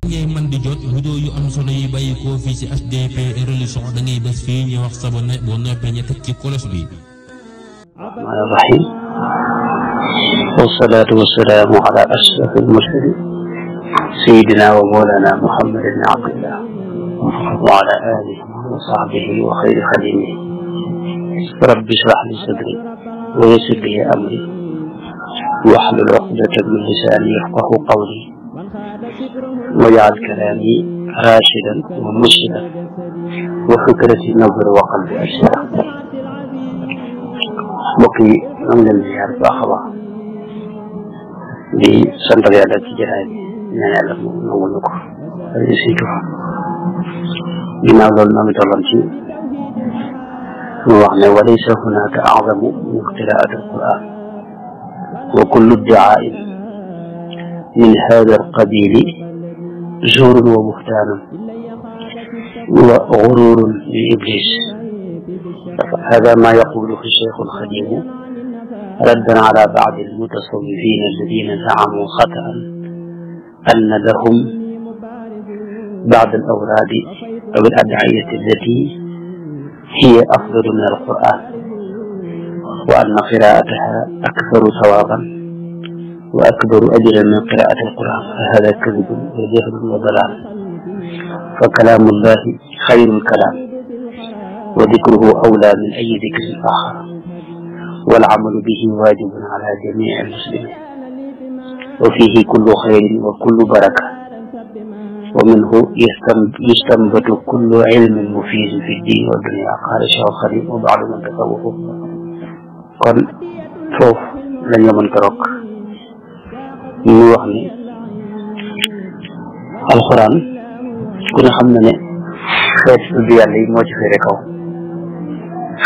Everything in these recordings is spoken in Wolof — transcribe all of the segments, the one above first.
ngay man di jot vidéo yu am solo yi bàyyi ko fii ci HDP Religion da ngay bés fii ñu wax sabone boo noppee ñu teg ci kolos bi. Rahmaani rahiim wassalaatu wassalaamu ala ashrafil mursaliin sayyidina wa mawlana Muhammad ibn Abdillah wa ala alihi wa sahbihi wa xayri xadimihi rabbi shrah li sadri wa yassir li amri wahlul uqdatan min lisaani yafqahu qawli waj'al kalaami raashidan wa murshidan wa fikrati nawwir wa qalbi arshida. mbokk yi ñoo ngi leen di ziar baax a baax di santal yàlla ci jataay bi ñaan yàlla mu nangul ñu ko ay siitu ginnaaw loolu noo ngi tolloon ci mu wax ne wa laysa hunaka a'zamu min qiraa'ati al-Qur'an wa kullu iddi'aa'in min haadha al-qabiili zuurun wa buhtaanun wa ghuruurun li Iblis. هذا ما يقوله الشيخ الخديم ردا على بعض المتصوفين الذين زعموا خطأ أن لهم بعض الأوراد أو الأدعية التي هي أفضل من القرآن وأن قراءتها أكثر ثوابا وأكبر أجرا من قراءة القرآن، فهذا كذب وجهل وضلال، فكلام الله خير الكلام وذكره أولى من أي ذكر آخر، والعمل به واجب على جميع المسلمين، وفيه كل خير وكل بركة، ومنه يستنبت كل علم مفيد في الدين والدنيا. قال الشيخ الخليل وبعض من تصوفه kon foofu la ñu mën ko rokk ñu wax ni alxuraan ku ne xam na ne xeeti tudd yàlla yi moo ci féete kaw,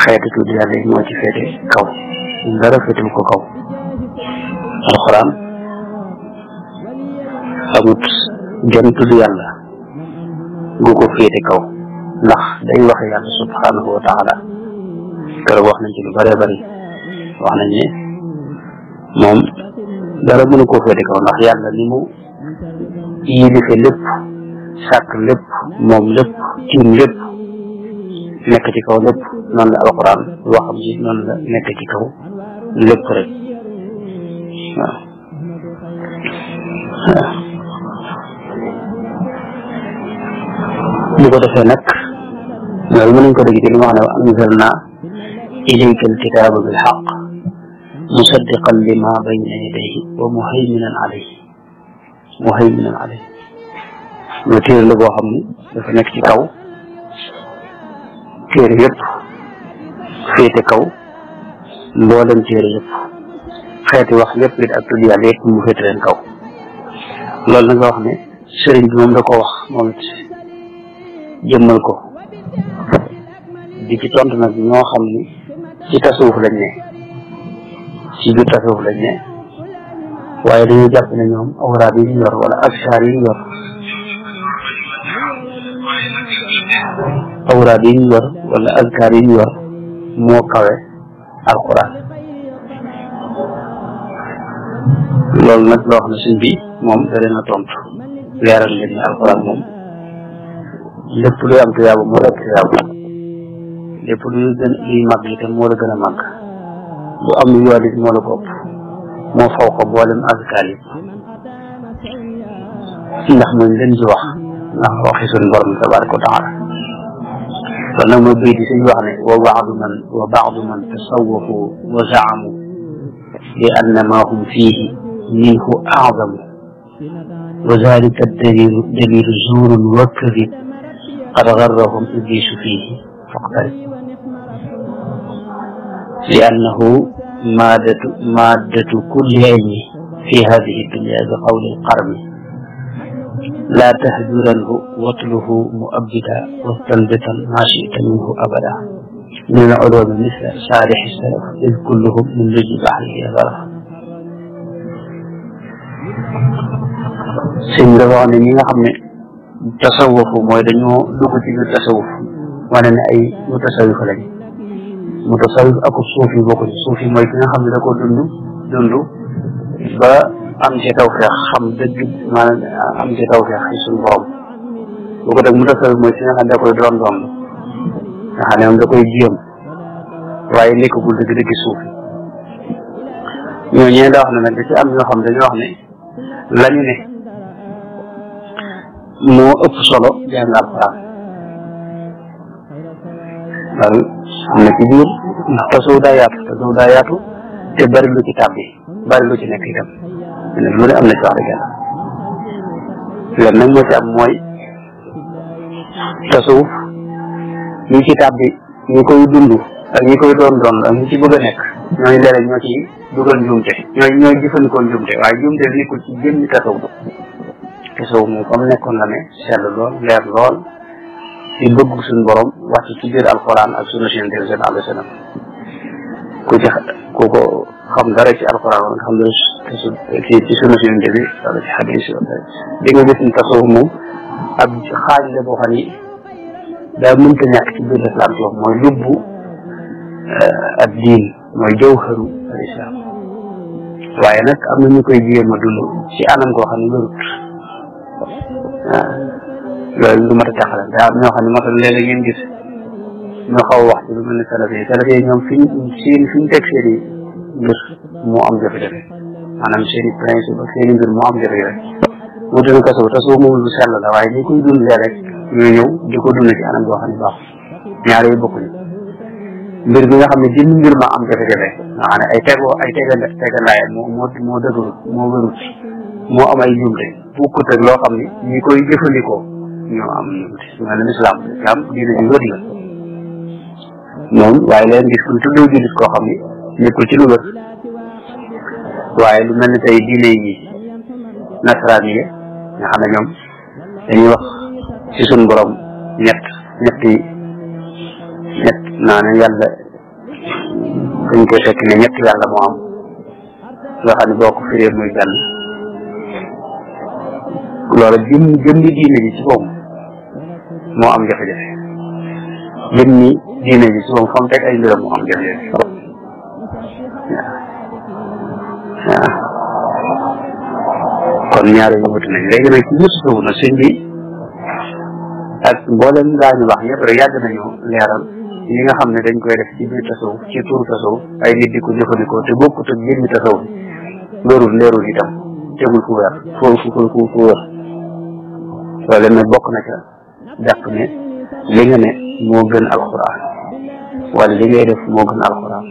xeeti tudd yàlla yi moo ci féete kaw, dara féetul ko kaw. alxuraan amut genn tudd yàlla gu ko féete kaw, ndax day wax yàlla subhanahu wa taala. keroog wax nañ ci lu bëree bëri, wax nañ ne moom dara mënu koo féete kaw, ndax yàlla ni mu yilife lépp, sàkk lépp, moom lépp, tiim lépp, nekk ci kaw lépp, noonu la alxuraan waxam ji noonu la nekk ci kaw lépp rek. waaw bu ko defee nag loolu mën nañ ko dégg ci li ma wax ne wa anzalna ilayka alkitaaba bilhaq musaddiqan lima bayna yadayhi wa muhayminan alayhi. muhayminan alayhi loolu téere la boo xam ne dafa nekk ci kaw téere yëpp, féete kaw mboolem téere yëpp, xeeti wax yëpp it ak tudd yàlla yëpp mu féete leen kaw. loolu nag nga wax ne sëriñ bi moom da ko wax moom it jëmmal ko di ci tontu nag ñoo xam ni ci tasawuf lañ ne, ci biir tasawuf lañ ne, waaye dañuy jàpp ne ñoom awraad yi ñu yor wala absaar yi ñu yor, awraad yi ñu yor wala azkaar yi ñu yor moo kawe alquran. loolu nag loo xam ne suñ bi moom da leen a tontu leeral leen ne alquran moom lépp luy am tuyaaba moo la tuyaaba, lépp luy màgg itam moo la gën a màgg, lu am yool it moo la ko ëpp, moo faw ko boolem azkaar yi, ndax mooy leen di wax, ndax waxi suñu borom tabaraka wa taala. kon nag mooy béy di suñu wax ne wa baadu man tasawwafu wa zaamu bi anna ma hum fiihi minhu a'zamu wa zalika dalilu zuurun wa kadib qad garrahum iblisu fiihi faqtarib li annahu maddatu kulli ilmi fi hadihi dunya bi qawli alqarni لا تهجرنه واطله مؤبدا واستنبطا ما شئت منه ابدا من العلوم مثل صالح السلف اذ كلهم من لجي بحره غرف. sëñ bi dafa wax ne ñi nga xam ne tasawufu mooy dañoo dugg ci biir tasawuf wane ne ay mutasawif lañ. mutasawif ak suufi bokk ci. suufi mooy ki nga xam ne da ko dund ba am ci tawfeex xam dëgg maanaam am ci tawfeex ci suñu borom bu ko def mu tasawuf mooy si nga xam ne da koy doon nga xam ne moom da koy jéem waaye nekkagul dëgg-dëgg suuf ñoo ñee da wax ne nag da ci am ñoo xam dañoo wax ne lañu ne moo ëpp solo jàng alxuraan loolu am na ci biir ndax tasawuf daa yaatu te bari lu ci tàbbi bari lu ci nekk itam lu ne am na ci wax dëgg yàlla loolu nag moo ci am mooy tasawuf ñi ci tàbbi ñi koy dund ak ñi koy doon ak ñi ci bëgg a nekk ñooy léeg-léeg ñoo ci dugal njuumte ñooy jëfandikoo njuumte waaye njuumte nekkul ci jëmmi tasawuf moom comme nekkoon la ne sell lool leer lool ci bëgg suñu borom wàcc ci biir alxuraan ak sunna Yonent bi sallallahu alayhi wa sallam ku ko xam dara ci alxuraan nga xam ne ci sunna Yonent bi wala ci xadiis di nga gis ni tasawuf moom ab xaaj la boo xam ni daa mënta ñàkk ci biir islam ci wax mooy lubbu ad diin mooy jawharu al islam waaye nag am na ñu koy jéem a dund ci anam koo xam ne wérut loolu lu mat a taxale daa am ñoo xam ne moo tax léeg-léeg ngeen gis ñoo xaw a wax ci lu mel ne salafi yi ñoom fi ñu teg seen i mbir moo am jafe-jafe maanaam seen i principe ak seen i mbir moo am jafe-jafe wuute na tasawuf moom lu sell la waaye ñi koy dund rek ñoo ñëw di ko dund ci anam boo xam ne baax ñaare yi bokkuñu mbir bi nga xam ne jënd mbir ma am jafe-jafe nga xam ne ay tegandaay moo dëgërul moo wérut moo am ay njuumte bokkut ak loo xam ne ñi koy jëfandikoo ñoo am njuumte mel ne islam diine ji wër la moom waaye leen gis kuñ tuddoo jullit koo xam ne nekkul ci lu wër waaye lu mel ne tey diine yi nasaraan yi nga xam ne ñoom dañuy wax ci suñ borom ñett naa ne yàlla dañ koy fekk ne ñett yàlla moo am nga xam ne boo ko firee muy benn loolu jëmmi diine ji ci boobu moo am jafe-jafe jëmmi diine ji ci boobu fa mu teg ay mbiram moo am jafe-jafe waaw kon ñaari ñu wuti nañ léegi nag ci musu soobu nag sëñ bi ak mboolem gaa ñu wax ñëpp rek yàgg nañu leeral yi nga xam ne dañ koy def ci biir tasawuf ci turu tasawuf ay nit di ko jëfandikoo te bokkut ak jëmmi tasawuf leerul itam tegul fu wér fu wér loolu nag bokk na ca jàpp ne li nga ne moo gën alxuraan wala li ngay def moo gën alxuraan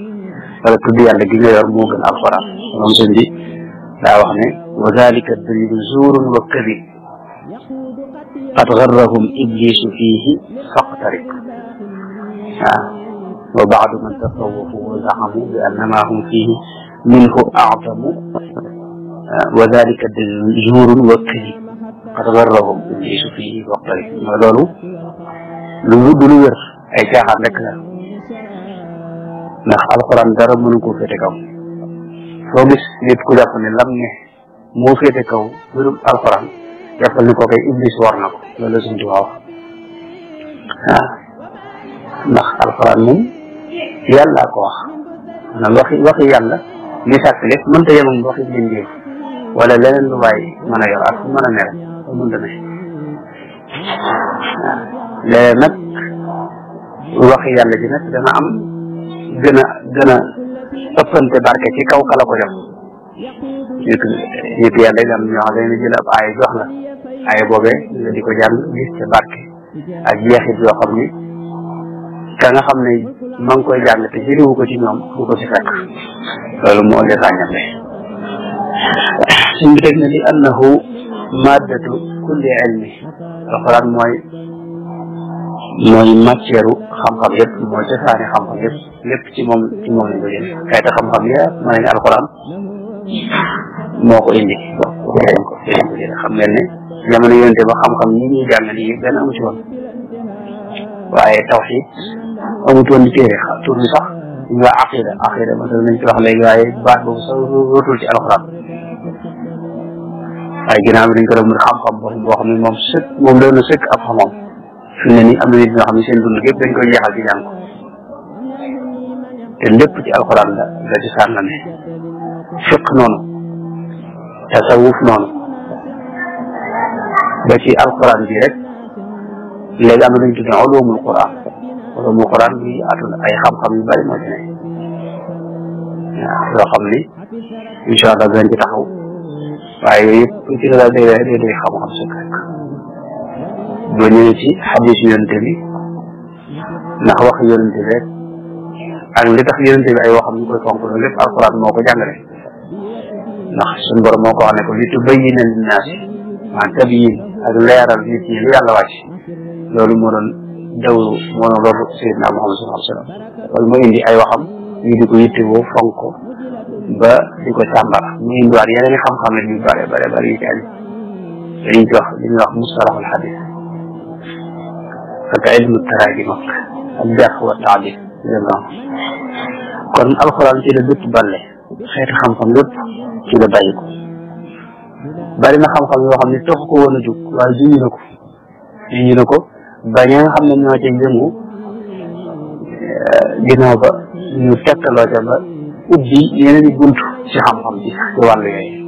wala tudd yàlla gi nga yor moo gën alxuraan moom sëñ bi daa wax ne wa dalika dalilu zuurun wa kadib qad garrahum iblisu fiihi faqtarib wa baadu man tasawwafu wa zaxamu bi annama hum fiihi minhu acdamu wa dalika dalilu zuurun wa kadib qad garrahum iblisu fiihi faqtarib mooy loolu du lu wér ay caaxaan rek la ndax alxuraan dara mënu koo féete kaw soo gis nit ku jàpp ne lam ne moo féete kaw wérum alxuraan jàppal ni ko koy iblis war na ko loolu la suñ tubaab wax waaw ndax alxuraan moom yàlla ko wax maanaam waxi yàlla li sàkk lépp mënta yem ak waxi mbindeef wala leneen lu waay mën a yor ak fu mën a mel soo mënta ne waaw léegi nag waxi yàlla ji nag dana am gën a ëppante barke ci kaw kala ko jox nit yàlla yi am ñoo xam ne jël ab aaya jox la aaya boobee nga di ko jàng gis ca barke ak jeexit yoo xam ni ka nga xam ne ma ngi koy jàng te jëliwu ko ci ñoom du ko ci fekk loolu moo ëllëg ràññale suñ bi teg na li annahu maddatu kulli ilmi alquran mooy matière xam-xam yëpp mooy cosaani xam-xam yëpp lépp ci moom lañ ko jël xeeti xam-xam yëpp mën nañu alquran moo ko indi xam ngeen ne jamono yonente ba xam-xam ñi ñuy jàng nii benn amu ci woon waaye tawxiid amutoon di téere tur bi sax ñu wax aqida masal nañ ci wax léegi waaye baat boobu sax rootul ci alquran waaye ginnaaw bi dañ ko doon xam-xam boo xam ne moom doon na sëkk ab xam-xam fi mu ne nii am na nit ñoo xam ne seen dund gépp dañ koy jeexal ci jàng ko te lépp ci alxuraan la ci sànn ne fiq noonu tasawuf noonu ba ci alquran bi rek léegi am na lu ñu tuddee ulumul quran bi atul ay xam-xam yu bari moo ci ne waaw yoo xam ni incha allah dinañ ci taxaw waaye yooyu yëpp ci la day xam-xam su rek boo ñëwee ci xadis yonente bi ndax wax yonente bi rek ak li tax yonente bi ay waxam ñu koy fonk loolu lépp alquran moo ko jàngale ndax suñu borom moo ko wax ne ko li tubayyina linnaas maanaam tabyin ak leeral nit ñi lu yàlla wàcc loolu moo doon dawlu moo doon loolu Seydina Muhammad sallallahu alayhi wa sallam loolu moo indi ay waxam ñu di ko yittewoo fonk ko ba di ko càmbar mu indiwaat yeneen xam-xam ne yu bare yu ci aju dañuy wax li ñuy wax mustalahul hadis ak ilmu taraajim ak jarh wa taadil kon alxuraan ci la bépp balle xeeti xam-xam lépp ci la bàyyi ko bari na xam-xam yoo xam ne taxu ko woon a jóg waaye juñu na ko ba ña nga xam ne ñoo ca yëngu ginnaaw ba ñu tegtaloo ca ba ubbi yeneen i bunt ci xam-xam ci wàllu yooyu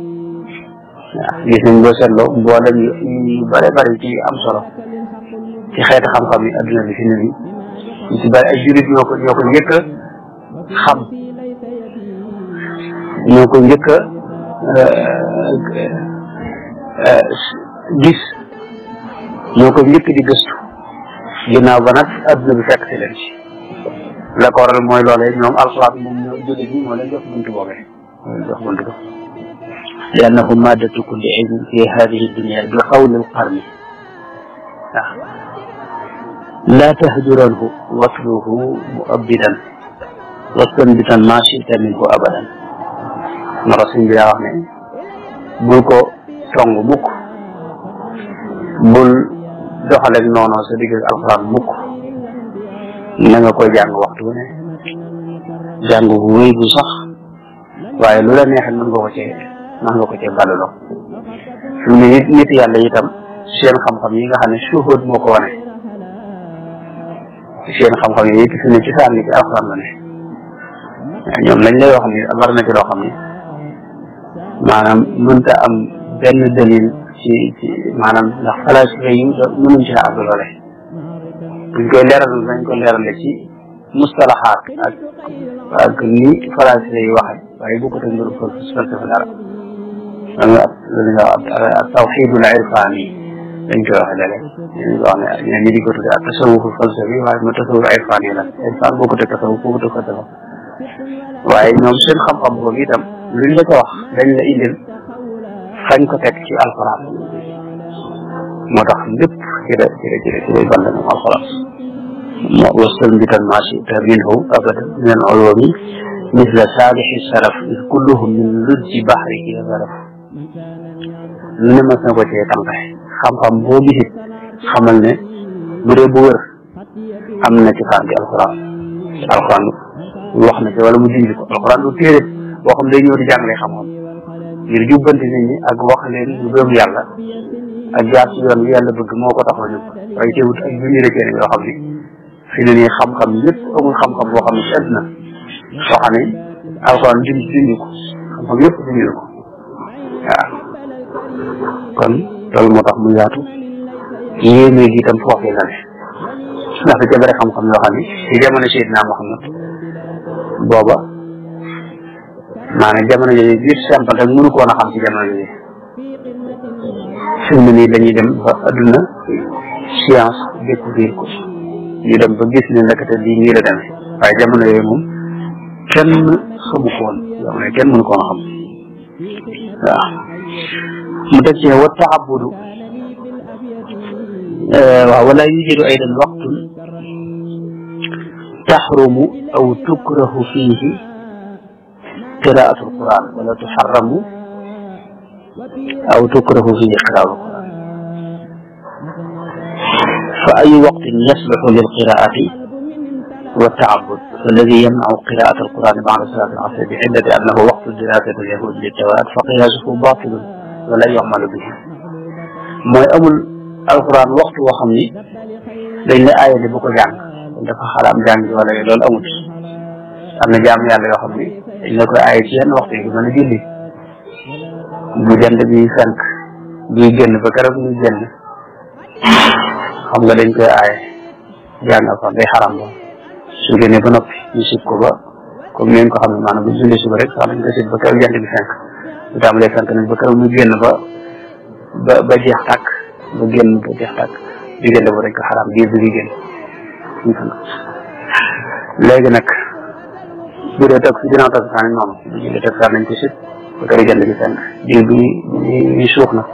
waaw gis nañ boo seetloo mboolem yu bari ci am solo ci xeeti xam-xam yi adduna bi fi ne nii ñu ci bari ay jurit ñoo ko njëkk a xam ñoo ko njëkk a gis ñoo ko njëkk di gëstu ginnaaw ba nag adduna bi fekk si leen ci la ko waral mooy loolee ñoom alxuraan moom ñoo jóge bi moo leen jox buntu boobee لأنه مادة كل علم في هذه الدنيا بقول القرن لا تهجرنه واتلوه مؤبدا واستنبطا ما شئت منه أبدا نرسم بلا وحنا بلكو تونغ مك بل doxale ak noonu sa digg alxuraan mukk na nga koy jàng waxtu ne jàng bu wéy bu sax waaye lu la neexee mën nga ko cee baluloo fi mu ne nit yàlla itam seen xam-xam yi nga xam ne suhud moo ko wane seen xam-xam yi yëpp fi ne ci sànni ci alxuraan la ne ñoom lañ lay wax ni war na ci loo xam ne maanaam mënta am benn dalil ci maanaam ndax falasifa yi mënuñ ci àgg loole buñ koy leerale ci mustalahaat ak ni falasifa yi waxe waaye bu ko teg mbiru falsafa dara ak tawxidul irfani dañ koy waxe léeg-léeg wax ne ñi di ko tudde ak tasawufu falsafi waaye ma tasawuf irfani la irfan boo ko teg tasawuf boo ko teg falsafa waaye ñoom seen xam-xam boobu itam luñ la ko wax dañ la indil fañ ko teg ci alxuraan moo tax lépp ci lay band moom alxuraan wastanbitan ma shi'ta minhu abadan min al-ulumi misla saalixi salaf is kulluhum min lujji bahrihi zaraf lu ne mas na ko cee tànqe xam-xam boo gisit xamal ne bu dee bu wër am na ci fànn alxuraan wax na ci wala mu dindi ko alxuraan du téere boo xam day ñëw di jàngale xam-xam ngir jubbanti nit ñi ak wax leen lu gëm yàlla ak jaar ci yoon bi yàlla bëgg moo ko tax a jóg waaye teewut ak junni rek yoo xam ne fi ne nii xam-xam lépp amul xam-xam boo xam ne ci àdduna soo xam ne alxuraan dindi ko xam-xam yëpp dindi ko waaw kon loolu moo tax mu yaatu yéeme gi itam foofee la ne ndax da ca bëri xam-xam yoo xam ne ci jamono Seydina Muhammad booba maanaam jamono yooyu biir simple rek mënu ko woon a xam ci jamono yooyu fi mu ne nii dañuy dem ba adduna science découvrir ko ñu dem ba gis ne ndekete lii nii la demee waaye jamono yooyu moom kenn xamu ko woon jamono yooyu kenn mënu ko woon a xam waaw mu teg ci wa taabudu waaw wala yujidu aydan waqtun taxrumu aw tukrahu fiihi قراءة القرآن ولا تحرم أو تكره فيه قراءة القرآن فأي وقت يصلح للقراءة والتعبد فالذي يمنع قراءة القرآن بعد صلاة العصر بعلة أنه وقت دراسة اليهود للجواد فقياسه باطل ولا يعمل به ما أمل القرآن وقت وخمي لأن آية بكو جانب dafa xaraam jàng wala loolu amut am na jaam yàlla yoo xam ne dañ la koy aaye ci yenn waxtu yi mën a julli bu jant bi fenk buy génn ba keroog muy génn xam nga dañ koy aaye jàng ko day xaram ba su génnee ba noppi ñu sib ko ba comme ni ngeen ko xam ne maanaam bu julli suba rek sax dañ ko sib ba keroog jant bi fenk bu tàmbalee fenk nag ba keroog muy génn ba jeex tàkk ba génn ba jeex tàkk diggante boo dañ ko xaram biir bi di génn léegi nag bu dee toog si ginnaaw toog saa noonu bu julli toog saa nañ ko sib ba keroog jant bi fenk diir bi suux nag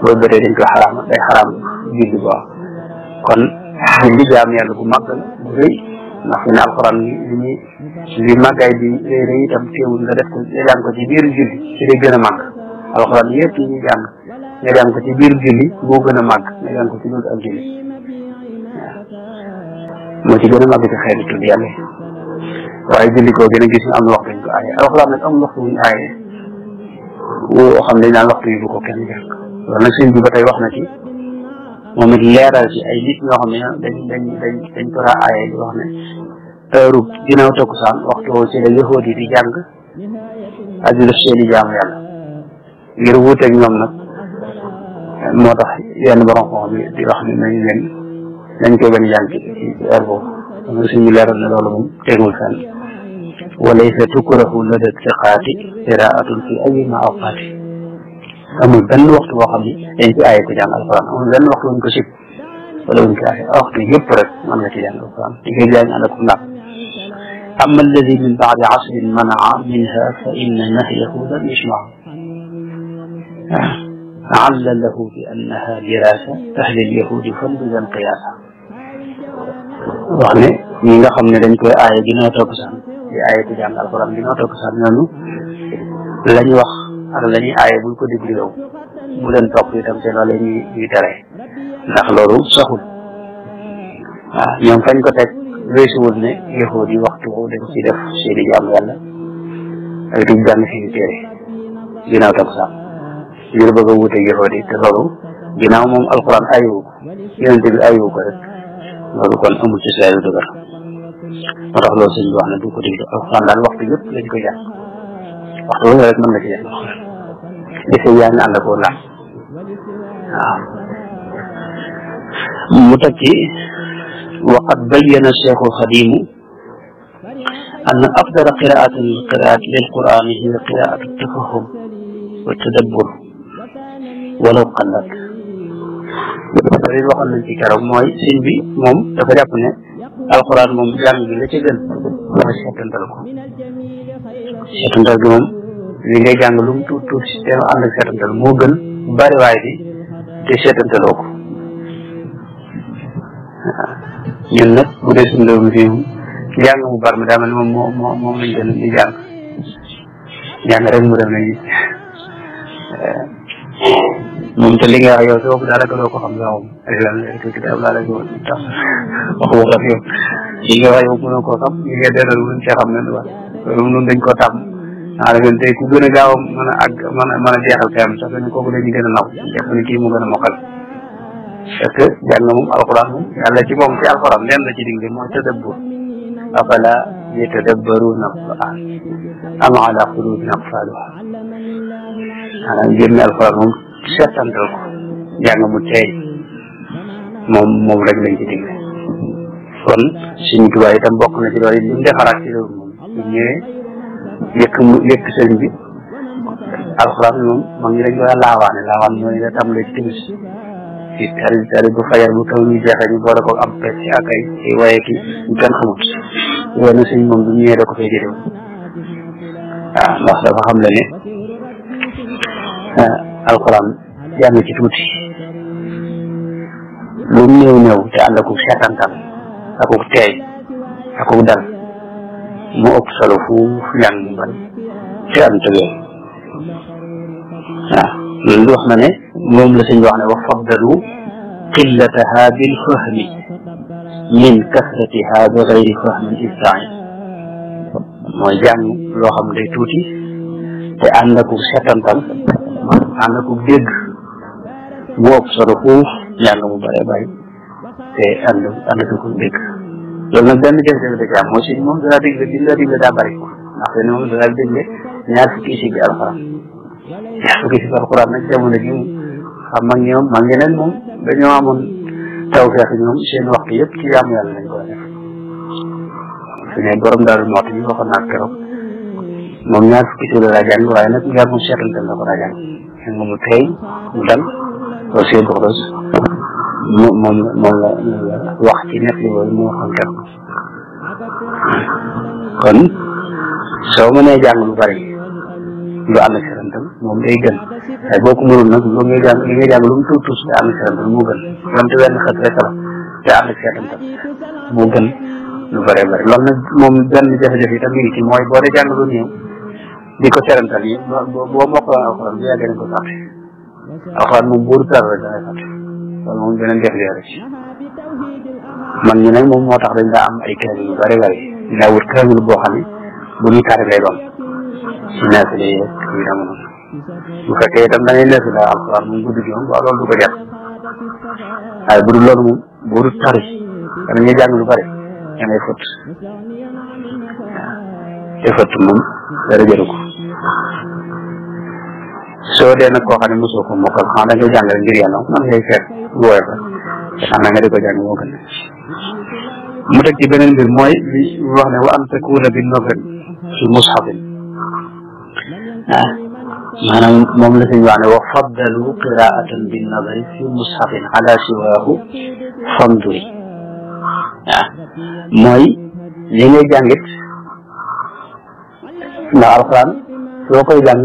boobu ba tey dañ koy xaraam day xaraam julli boo kon julli jaam yàlla bu màgg la bu rëy ndax fi ne alxuraan li màggaay bi rëy itam teewul nga def ko nga jàng ko ci biir julli ci day gën a màgg alxuraan yëpp yi ñu jàng nga jàng ko ci biir julli moo gën a màgg nga jàng ko ci loolu ak julli waaw moo ci gën a màgg ci xeetu tudd yàlla waaye julli koo gën a gis ñu am waxtu ñu ko aaye alxuraan nag am waxtu ñu aaye woo xam ne naan waxtu yi bu ko kenn jàng loolu nag sëñ bi ba tey wax na ci moom it leeral ci ay nit ñoo xam ne dañ ko raa aaye di wax ne heure ginnaaw takkusaan waxtu woo ci la yahuud yi di jàng ak di def seeni jaamu yàlla ngir wuuteeg ñoom nag moo tax yenn borom xam di wax ne nañ ko gën a jàng ci heure boobu xam nga suñu leeral ne loolu moom tegul fenn walaysa tukrahu lada siqaati qiraatun fi ayyi awqaati amul benn waxtu boo xam ne dañ ci aaye ko jàng alquran amul benn waxtu wuñ ko sib wala wuñ ko aaye waxtu yëpp rek mën nga ci jàng alquran di koy jàng ànd ak ndàpp amma alladi min baadi asrin manaa minha fa inna nahyahu lam yusmaa alla lahu bi annaha dirasa ahli lyahudi falbidan qiyaasa wax ne ñi nga xam ne dañ koy aaye ginnaaw takkusaan di aaye ko jàng alquran ginnaaw takkusaan ñooñu lañ wax ak la ñuy aaye buñ ko déglu yow bu leen topp itam te loolu ñuy tere ndax loolu saxul waaw ñoom fañ ko teg weesuwul ne yahuud yi waxtu dañ ci def seeni jaamu yàlla ak di jàng seeni téere ginnaaw takkusaan ngir bëgg a wuute yahuud yi te loolu ginnaaw moom alquran ayiwu ko yonente bi ayiwu ko rek loolu kon amul ci saa yu dëgër moo tax loolu sëñ bi wax ne du ko déglu alquran daal waxtu yëpp lañ ko jàng waxtu wala rek mën na ci jàng li fay yaa ngi ànd ak laaj waaw mu teg ci waqad bayyana cheikh alxadimu an afdala qiraatin lilqurani hiya qiraatu tafahum wa tadabbur walaw qallat loolu waxoon nañ ci keroog mooy sëñ bi moom dafa jàpp ne alquran moom jàng bi la ci gën mooy seetantal ko seetantal gi moom li ngay jàng lu mu tuuti si teem ànd ak seetantal moo gën bari waay bi te seetantaloo ko waaw ñun nag bu dee suñu réew mi fii jàng mu bari mi daa mel ni moom lañ gën di jàng rek mu dem nañu moom te li nga wax yow si bopp daanaka doo ko xam nga moom kitaab laa la ko tax wax waxat yow li nga wax yow mënoo koo xam li nga delloo mënuñ cee xam ne wax loolu noonu dañ koo tàmm naa defe tey ku gën a gaaw mën a àgg mën a jeexal kayam sax ne kooku dañuy gën a naw jàpp ne kii mu gën a mokkal parce que jàng moom alquran moom yàlla ci moom ci alquran leen la ci digle mooy tadabbur afala yatadabbaruna alquran am ala qulubin aqfaluha maanaam génne alquran moom seetantal ko jàng mu teey moom rek lañ ci digle kon suñu tubaab itam bokk na ci loolu li mu defaraat ci loolu moom su ñëwee yëkk sëriñ bi alxuraan moom mag ñi dañ koy laawaan mooy nga tàmbalee ci timis ci tari bu fajar bu taw ñu jeexee ñu boole ko am pecc ak ay waye ki ñu kenn xamut yooyu nag sëriñ moom bu ñëwee da ko fay jëlee waaw ndax dafa xam le ne alxuraan jàng ci tuuti lu néew te ànd ak seetantal ak teey ak dal mu ëpp solo fu jàng mu bari te am tëgee waaw loolu wax na ne moom la sëñ wax ne wa faddalu qillataha bil fahmi min kasratiha bi gayri fahmin istain mooy jàng loo xam day tuuti te ànd ak seetantal ànd ak dégg mu ëpp solo fu jàng mu bari bari te ànd ak dégg loolu nag benn jafe-jafe da ci am mooy si moom dana digle daa bari ndax te moom dana digle ñaar fukki si bi alxuraan fukki si alquran nag jamono ji xam mag ñeneen moom dañoo amoon tawfeex ñoom seen waxtu yëpp ci jaamu yàlla lañ ko def su ne borom daal moo tax ñu waxoon naa keroog moom ñaar fukki si la jàng waaye nag ñaar mu seetantal la ko daa jàng nga mu tey mu dal soo see doxlos moom la wax ci nekk li boobu moo xam keroog kon soo mënee jàng lu bari lu ànd ak seetantal moom day gën waaye boo ko mënul nag lu ngay jàng lu mu tuut tuut te ànd ak seetantal moo gën donte wenn xët rek la te ànd ak seetantal moo gën lu bëree bëri loolu nag moom benn jafe-jafe itam mi ngi ci mooy boo dee jàng lu néew di ko seetantal yi boo mokkaloon alxuraan bu yàggee dañ ko fàtte alxuraan moom booru tar rek dangay fàtte loolu moom beneen jafe-jafe rek man ñu nag moom moo tax dañ daa am ay kaamil yu bëri bëri dinaa wut kaamil boo xam ne bu ñuy tari lay doon si naafile yeeg yu dama noonu bu fekkee itam da ngay naafile alxuraan moom guddi gi moom waaw loolu du ko jar waaye bu dul loolu moom boo dul tari dana ñuy jàng lu bëri da ngay fëtt te fëtt moom dara jëru ko soo dee nag koo xam ne mosoo ko mokkal xanaa da ngay jàngale ngir yàlla man ngay seet bu woyof rek xam naa nga di ko jàng moo gën mu teg ci beneen mbir mooy li wax ne wa an takuna bi nazari fi mushafin maanaam moom la suñu wax ne wa faddalu qiraatan bi nazari fi mushafin ala siwaahu fanduri mooy li ngay jàngit ndax alxuraan soo koy jàng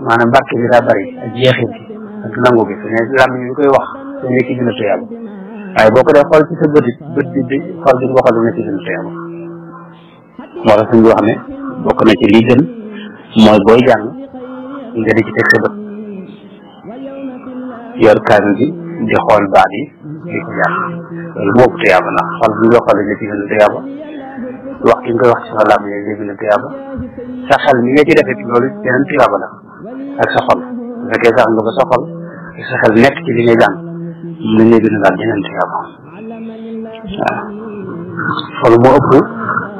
maanaam barke bi daa bëri ak jeexit bi ak nangu bi su ne lam yi koy wax su nekk ci dina tuyaaba waaye boo ko dee xool ci sa bët bi xool bi nga xool du nekk ci dina tuyaaba moo tax suñu wax ne bokk na ci li gën mooy booy jàng nga di ci teg sa bët yor kaamil bi di xool baat yi di ko jàng loolu moo ëpp tuyaaba ndax xool bi nga xool ne ci dina tuyaaba wax ki nga koy wax ci sa lam yi dina tuyaaba sa xel mi nga ci defit loolu yeneen tuyaaba la ak sa xol bu fekkee sax nga ba sa xol ak sa xel nekk ci li ngay jàng mu ne gën a daal yeneen tuyaaba waaw loolu moo ëpp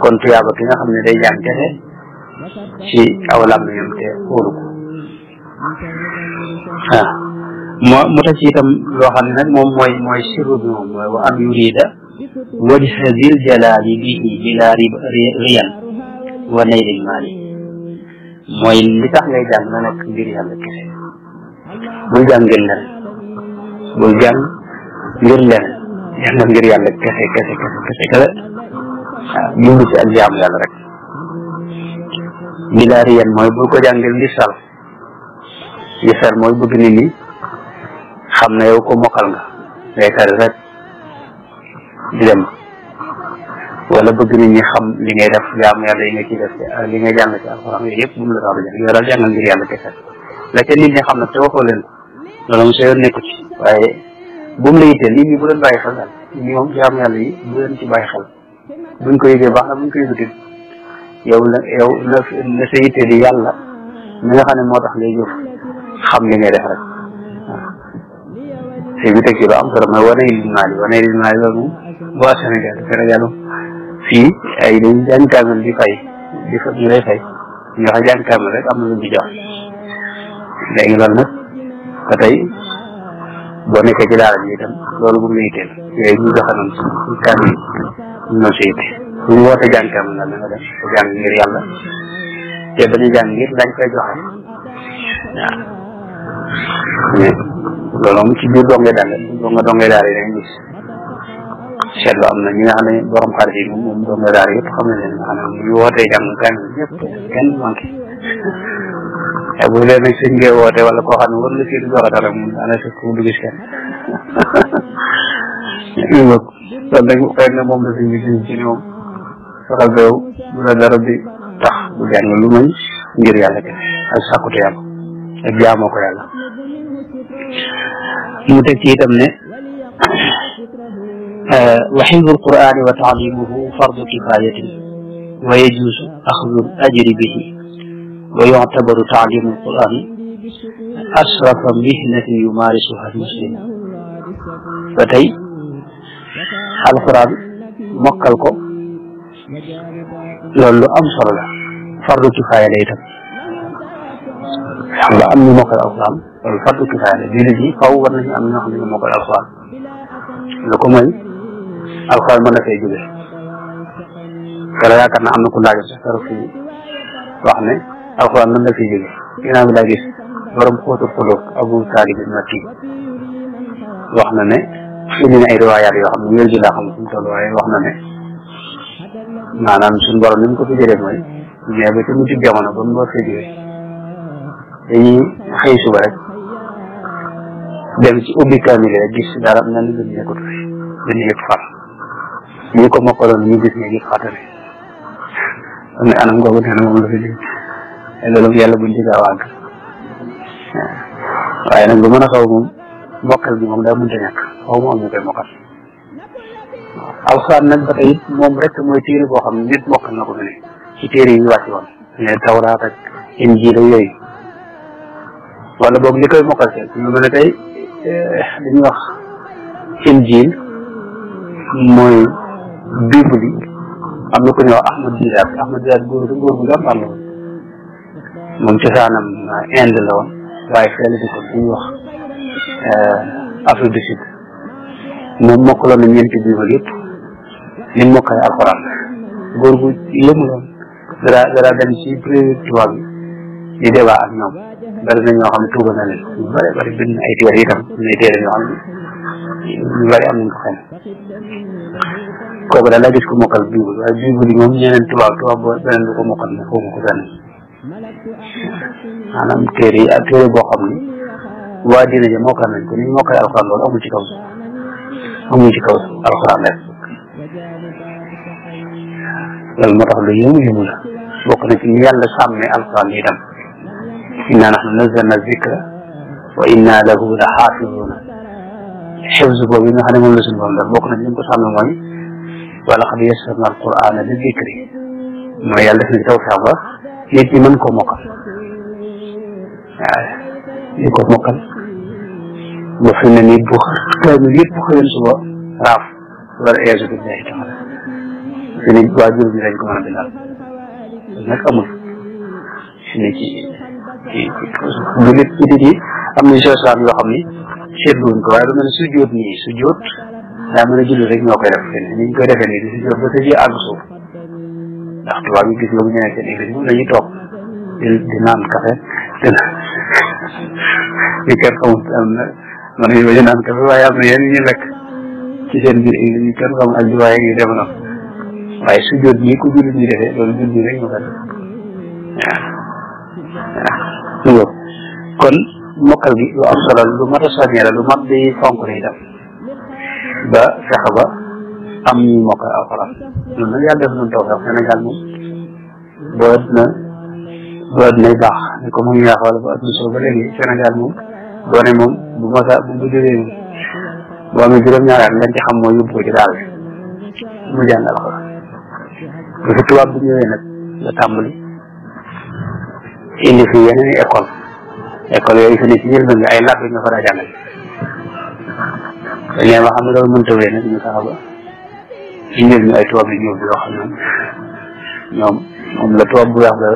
kon tuyaaba ki nga xam ne day jàng kese ci aw làmmiñam te wóoru ko waaw mu tax ci itam loo xam ne nag moom mooy sirru bi moom mooy wa an yurida wajha zil jalaali bihi bila riyan wa naylil maali mooy li tax ngay jàng na nekk ngir yàlla kese bul jàng ngir leneen bul jàng ngir leneen jàngal ngir yàlla kese waaw jublu ci ak jaamu yàlla rek bila riyan mooy bul ko jàng ngir ngisal ngisal mooy bëgg nit ñi xam ne yow ko mokkal nga ngay tari rek di dem wala bëgg nit ñi xam li ngay def jaamu yàlla yi nga ciy def li ngay jàng ci alxuraan yooyu yëpp bu mu la tax di jàng yow daal jàngal ngir yàlla kese la ca nit ñi xam nag te waxoo leen loolu moom sa yoon nekku ci waaye bu mu la yitteel nit ñi bu leen bàyyi xel daal nit ñi moom jaamu yàlla yi bu leen ci bàyyi xel buñ ko yëgee baax na buñ ko yëgutit yow na sa yitteel yi yàlla mi nga xam ne moo tax ngay jëf xam li ngay def rek waaw te bi teg ci lu am solo mooy wane lil maali loolu moom bu waa Sénégal fii ay dañ jàng kaamil di fay ñu lay fay ñu wax jàng kaamil rek am na lu di jox léegi loolu nag ba tey boo nekkee ci daara ji itam loolu bu mu la yitteel yooyu ñu joxe noonu ci kaamil ñu noonu si yitte bu ñu woote jàng kaamil nag na nga def ko jàng ngir yàlla te bañu jàng ngir dañ koy joxe waaw mais loolu moom ci biir dongee daara yi dañ gis seetlu am na ñi nga xam ne borom xarit yi moom dongee daara yëpp xam ne leen nga xam ne bu ñu wootee jàng kaamil ñëpp kenn manqué te bu leen nag sëñ ngay woote wala koo xam ne war nga si joxe dara moom ana sa ko du gis kenn loolu nag xëy na moom la sëñ bi gis ci ne moom saxal beew bu la dara di tax bu jàng lu may ngir yàlla kese ak sàkkute yàlla ak jaamoo ko yàlla mu teg ci itam ne wa xifdul qur'ani wa taalimuhu fardu kifayatin wa yajuuzu axdul ajri bihi wa yuctabaru taalimu alqur'ani asrafa mihnatin yumaarisuha almuslim ba tey alquran mokkal ko loolu lu am solo la fardu kifaaya la itam ba am ñu mokkal alxuraan loolu fardu kifaaya la jullit yi faw war nañu am ñoo xam ne ñu mokkal alxuraan lu ko mooy alxuraan mën na fay jóge wala yaakaar naa am na ku laaj sax keroog fii wax ne alxuraan mën na fay jóge ginnaaw bi laa gis borom xóotu xulóog Abu Taalib Makki wax na ne indi na ay riwaayaat yoo xam ne wér gi laa xam fu mu toll waaye wax na ne maanaam suñu borom ni mu ko fi jëlee mooy mais ba ci mujj jamono ba mu war fay jóge dañuy xëy suba rek dem ci ubbi kaamil rek gis dara mel ni dañu nekkut fi dañu yëpp far ñu ko mokkaloon ñu gis ne yëpp fàttali am na anam googu nee na moom la fi jóge loolu yàlla buñ ci gaaw a àgg waaye nag lu mën a xaw moom mokkal bi moom daa mënta ñàkk xaw ma am ñu koy mokkal alxuraan nag ba tey moom rek mooy téere boo xam ne nit mokkal na ko fi ne ci téere yi wàcc woon ne tawraat ak injiil ak yooyu wala boog li koy mokkal seen lu mel ne tey dañuy wax injiil mooy bible yi am na ku ñuy wax Ahmad Didat góor bu jàmbaar la woon moom cosaanam Inde la woon waaye fee la dëkkoon bu ñuy wax Afrique du Sud moom mokkaloon na ñeenti bible yëpp ni mu mokkale alxuraan góor gu yëmu loon dara dem ci président tubaab bi di débat ak ñoom bari na ñoo xam ne tuuba na leen ñu bari bind ay téere itam ay téere yoo xam ne ñu bari am nañ ko xel kooku daal laa gis ko mokkal bible waaye bible yi moom ñeneen tubaab boo beneen du ko mokkal ne foofu ko benn maanaam téere yi ak téere boo xam ni waa diina ja mokkal nañ ko ni ñu mokkale alxuraan loolu amul ci kaw alxuraan rek loolu moo tax lu yëmu la bokk na ci ni yàlla sàmme alxuraan yi itam inna nahnu nazzalna zikra wa inna lahu la xaafizuuna xifz boobu yi nga xam ne moom la suñu borom def bokk na ci ñu ko sàmme mooy wa laqad yassarna alqur'ana li zikri mooy yàlla def na ci taw sax ba nit ñi mën koo mokkal waaw di ko mokkal ba fi ne nii bu kaamil yëpp xëyoon suba raaf wala iyaazu billahi taala fi ne waajur bi dañ ko mën a bindal nag amul fi ne ci jullit yi am na sosaan yoo xam ni seetluwuñ ko waaye lu mel ne sujjóot daa mën a julli rek ñoo koy def fi ne ni ñu koy defee nii di sujjóot ba tëjee àgg suuf ndax tubaab yi gis nga bu ñu nee seen église moom dañuy toog di naan café di kenn xamul am na man nañu bañ a naan café waaye am na yenn ñu lekk ci seen biir église yi kenn xamul ak di waaye ngi dem na waaye sujjóot yi ko jullit ñi defee loolu julli rek ñu ko def waaw kon mokkal gi lu am solo lu mat a soññee la lu mat di fonk la itam ba fexe ba am ñuy mokkal alxuraan loolu nag yàlla def nañ taw sax Sénégal moom ba dinay baax ni ko mu ñaax wala ba at mi ba léegi Sénégal moom doone moom bu jógee moom boo amee juróom-ñaari at lañ ci xam mooy yóbbu ko ci daal mu jàng alxuraan bu fi tubaab bu ñëwee nag nga tàmbali indi fi yeneen école yooyu fi ne ci njëlbeen nga ay làkk yi nga fa daa jàngale dañ leen wax xam ne loolu mënta wee nag ñu tax ba indil ñu ay tubaab yi ñëw di wax ñoom la tubaab bu weex la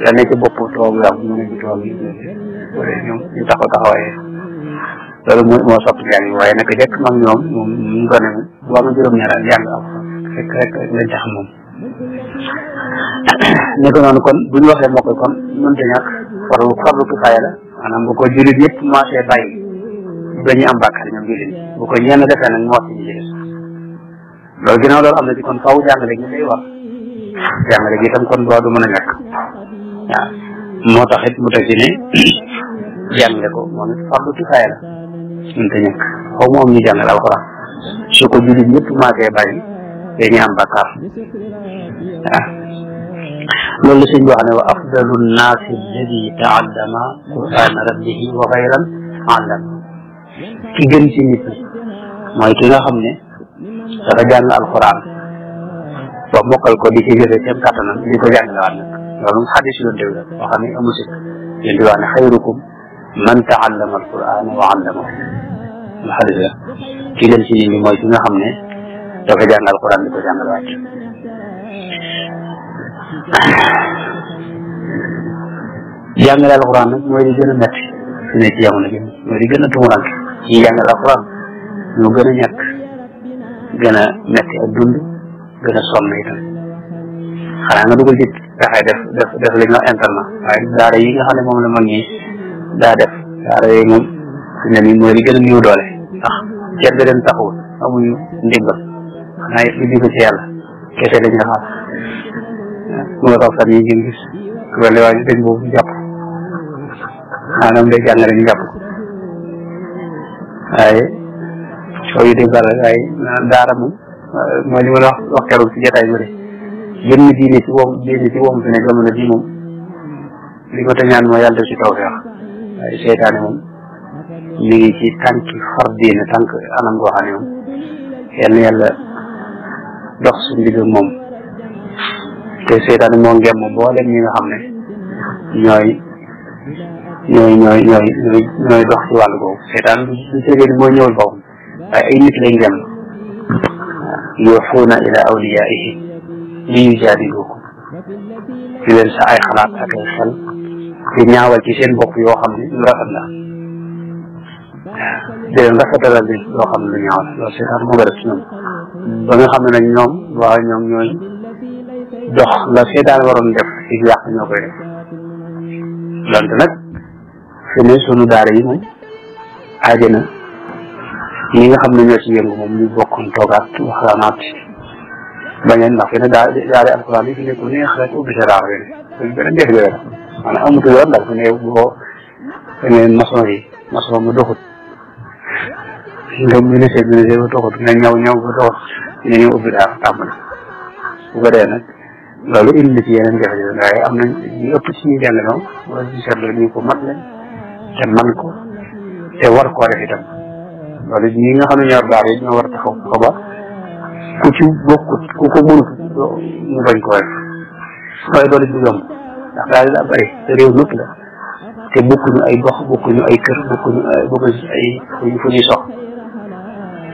yàlla ne ci bopp tubaab bu weex bu mu ne ci tubaab yi ñoom ñu taxawaaye loolu moo soppi jàng yi waaye naka jekk mag ñoom moom ñu ko ne bu amee juróom-ñaari jàng am fekk rek lañ tax moom ne ko noonu kon bu ñu waxee moo koy kon mënta ñàkk farlu kifaaya la maanaam bu ko jullit yëpp commencé bàyyi dañuy am bàkkaar ñoom jullit bu ko ñenn defee nag moo ci ñu loolu ginnaaw loolu am na ci kon faaw jàngale gi day war jàngale gi itam kon du mën a ñàkk waaw moo tax it mu teg ci ne jàngale ko moom it farlu kifaaya la mënta ñàkk xaw ma am ñu jàngale alxuraan su ko jullit yëpp commencé bàyyi dañuy am bàkkaar waaw loolu la sëñ bi wax ne wa afdalu nnaasi alladi taallama qur'ana rabbihi wa xayran allama ki gën ci nit ñi mooy ki nga xam ne dafa jàng alquran ba mokkal ko di ci jëfe seen kattanam di ko jàngalewaat nag loolu moom xadis yonte bi la boo xam ne amul si yéen di wax ne xayrukum man taallama alquran wa allamahu lu xadis la ki gën ci nit ñi mooy ki nga xam ne dafa jàng alquran di ko jàngalewaat jàngale alxuraan nag mooy li gën a metti fi ne ci jamono ji mooy li gën a tumuranke ñi jàngale alxuraan ñoo gën a ñàkk gën a metti ak dund gën a sonn itam xanaa nga dugal ci pexe def li nga internat waaye daara yi nga xam ne moom la mag ñi daa def daara yooyu moom fi ne nii mooy li gën a néew doole ndax ceeb bi leen taxul amuñu ndimbal xanaa it li ko ci yàlla kese lañ nga xam mu nga tax fan yi ngeen gis wala waa ñu dañ boobu jàpp maanaam day jàngale ñu jàpp waaye soo yi dégg waaye daara moom mooy li ma la wax keroog ci jotaay bi rek jëmm diine ci woom fi ne jamono ji moom li ko te ñaan mooy yàlla def ci tawfeex waaye seytaane moom mi ngi ci tànki far diine tànk anam goo xam ne moom yal na yàlla dox su ndigg moom te seytaane moo ngem moom mboolem ñi nga xam ne ñooy dox ci wàllu boobu seytaane du tegee ni mooy ñëwal boppam waaye ay nit lay ngem yuuxuuna ila awliyaihim li yujaadilukum di leen sa ay xalaat ak ay xel di ñaawal ci seen bopp yoo xam ne lu rafet la di leen rafetalal bi yoo xam ne lu ñaaw la loolu seytaan moo nga def ci ñoom ba nga xam ne nag ñoom ñooy dox la seytaan waroon def ci yàq ñoo koy def donte nag fi ne sunu daara yi moom aajana ñi nga xam ne ñoo ci yëngu moom ñu bokkoon toogaat waxtaanaat bañeen ndax fi ne daara alxuraan yi fi ne ku neex rek ubbi sa daara fi ne beneen jafe-jafe la maanaam amutu yoon ndax fi ne boo fi ne maçon ma doxut nga ministère ba doxut nga ñaw ba doxut dina ñëw ubbi daara tàmbali bu ko dee nag loolu indi ci yeneen jafe-jafe waaye am nañ ñu ëpp ci ñuy jàng noonu wala ci seetlu ñu ko mat leen te man ko te war koo def itam loolu ñi nga xam ne ñoo daara yi ñoo war a taxaw ko ba ku ci bokkut ku ko mënut ñu bañ koo def waaye doole du yomb ndax daal daa bëri te réew nëpp la te bokkuñu ay gox bokkuñu ay kër bokkuñu ay fu ñuy sox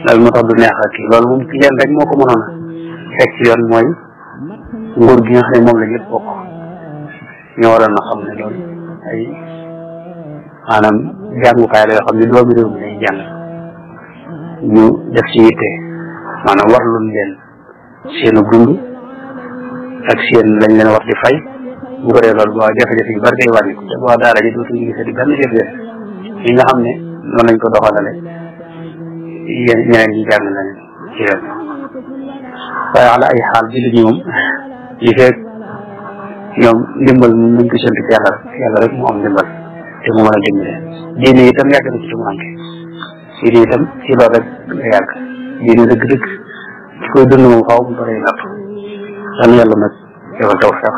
loolu moo tax du neex ak kii loolu moom ci leen rek moo ko mënoon a fekk ci yoon mooy nguur gi nga xam ne moom la ñëpp bokk ñoo waroon a xam ne loolu ay maanaam jàngukaay la yoo xam ne doomi réew mi lay jàng ñu def ci yitte maanaam warluñ leen seenu dund ak seen lañ leen war di fay bu ko dee loolu boo jafe-jafe yu bari day wàññi ko te boo daara ji dootuñu gisati benn jafe-jafe yi nga xam ne noonu lañ ko doxalale ñeneen ñi jàng nañ ci ren waaye ala ay xaal jullit ñi moom yi fekk ñoom ndimbal moom nañ ko sant ci yàlla rek mu am ndimbal te mu mën a dimbale diine itam yàgg na ci tumuranke diine itam ci loolu rek la yàgg diine dëgg-dëgg ci koy dund moom faaw mu baree natt dan yàlla nag defal tawfeex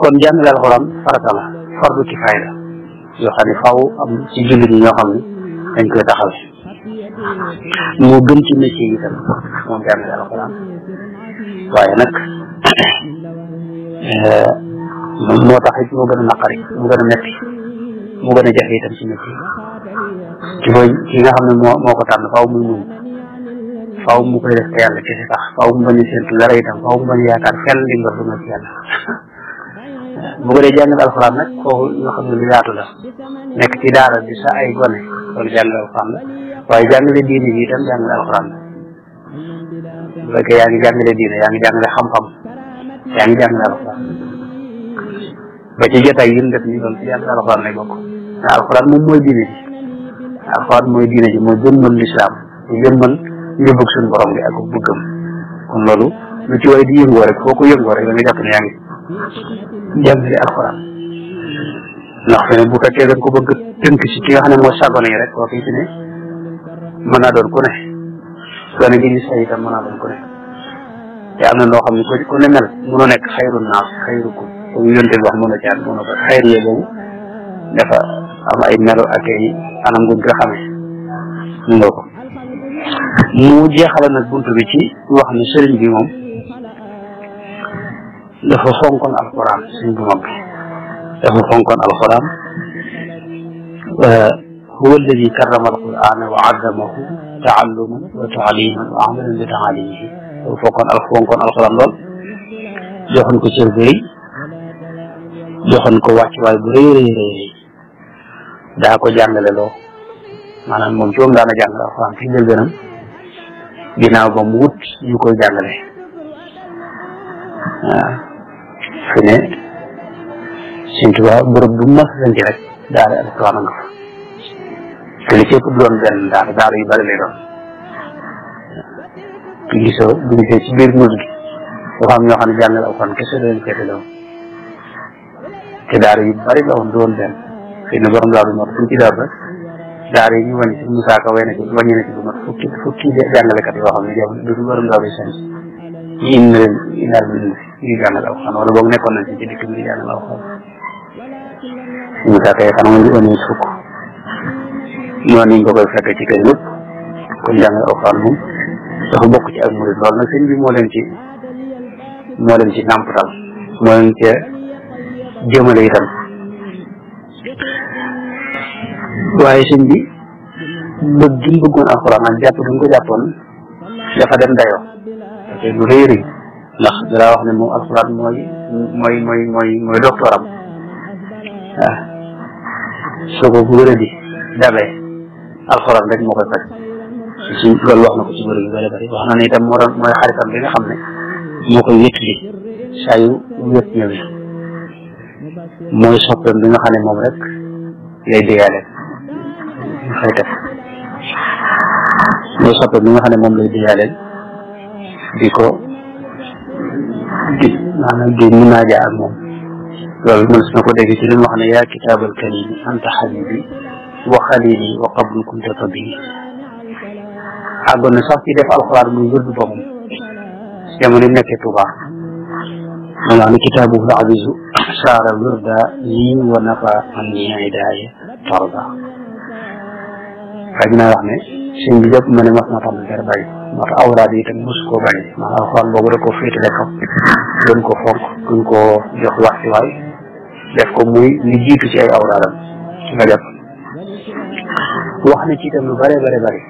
kon jàngale alxuraan farata la fardu kifaaya la yoo xam ne faaw am ci jullit ñi ñoo xam ne dañ koy taxal moo gën ci métier yi itam moom jàngale alxuraan waaye nag moo tax it moo gën a naqari moo gën a metti moo gën a jafe itam ci métier ci koy ki nga xam ne moo ko tànn faaw muy muñ faaw mu koy def te yàlla kese tax faaw mu bañ a séntu dara itam faaw mu bañ a yaakaar fenn li nga duma ci yàlla bu ko dee jàngal alxuraan nag kooku nga xam ne lu yaatu la nekk ci daara di sa ay gone loolu jàngal alxuraan la waaye jàngale diine bi itam jàngale alxuraan la bu fekkee yaa ngi jàngale diine yaa ngi jàngale xam-xam yaa ngi jàngale alxuraan ba ci jotaay yi mu def nii loolu ci jàngale alxuraan lay bokk te alxuraan moom mooy diine ji alxuraan mooy diine ji mooy jëmmal lislaam mu jëmmal njëbbug suñu borom bi ak bëggam kon loolu lu ci way di yëngoo rek foo ko yëngoo rek da nga jàpp ne yaa ngi jàngale alxuraan ndax fi ne bu fekkee dañ ko bëgg tënk si ki nga xam ne mooy sagone yi rek kooku fi ne mën naa doon ku ne gone gi gis itam mën naa doon ku ne te am na loo xam ne ku ne mel mënoo nekk xayru naas xayrukum comme yonte bi wax mën a jaar mën a ko xayru yee boobu dafa am ay melo ak ay anam guñ ko xamee mun nga ko mu jeexale nag buntu bi ci wax ne sëriñ bi moom dafa fonkoon alquran sëriñ bu mag bi dafa fonkoon alquran huwa alladi karrama alqurana wa azzamahu taalluman wa taaliman wa amalan bi taalimihi dafa fonkoon alquran lool joxoon ko cër bëri joxoon ko wàccuwaay bu rëy rëy rëy daa ko jàngale loo maanaam moom ci moom daana jàngale alxuraan ci njëlbeenam ginnaaw ba mu wut ñu koy jàngale waaw fi ne Sëñ Tuubaa bërëb bu mas sanc rek daara alxuraan nga fa te li ci ëpp doon benn daara yu bari lay doon ki gisoo bu gisee ci biir mur gi dafa am ñoo xam ne jàngale alxuraan kese leen féete la woon te daara yu bari la woon doon benn xëy na borom daal du mat fu ci daal rek daara yi ñu wàññi si Moussa Ka wàññi na ci bu mat fukki jàngalekat yoo xam ne jamono du borom daal di sant ñu indi leen inaar bi ñu jàngal alxuraan wala boog nekkoon nañ ci dëkk bi di jàngal alxuraan Moussa Ka yi xanaa ñu indi fukk noonu ñu ko koy fekk ci kër yëpp kon jàngal alxuraan moom dafa bokk ci ak murid loolu nag sëñ bi moo leen ci nàmpatal moo leen ci jëmale itam waaye sëñ bi bëgg gi mu bëggoon alxuraan ak jàpp gi mu ko jàppoon dafa dem dayoo parce que lu rëy rëy ndax dara wax ne moom alxuraan mooy doctoram waaw soo ko bu wërë di dabee alxuraan rek moo koy faj si loolu wax na ko ci bëri yu bëri bëri wax na ne itam mooy xaritam bi nga xam ne moo koy wétli saa yu wét ñëwee mooy soppeem bi nga xam ne moom rek lay déyaale xaritam mooy soppeem bi nga xam ne moom lay déyaale maanaam di munaaja ak moom loolu mën na ko dégg ci li mu wax ne yaa kitaabal karimi anta xabibi wa xalili wa qablu kunta tabibi àggoon na sax ci def alxuraan muy wërdu boppam jamono nekkee Tuuba ma wax ne kitaabu la abisu saara wirda lii wa nafa an ni idaaya tarda xaj naa wax ne sëñ bi yëpp ma ne mas na tam dara bàyyi moo tax awraad yi itam mos koo bàyyi ndax alxuraan boobu da koo féetale kaw gën ko fonk gën koo jox waxtuwaay def ko muy li jiitu ci ay awraadam nga def wax na ci itam lu bare bare bare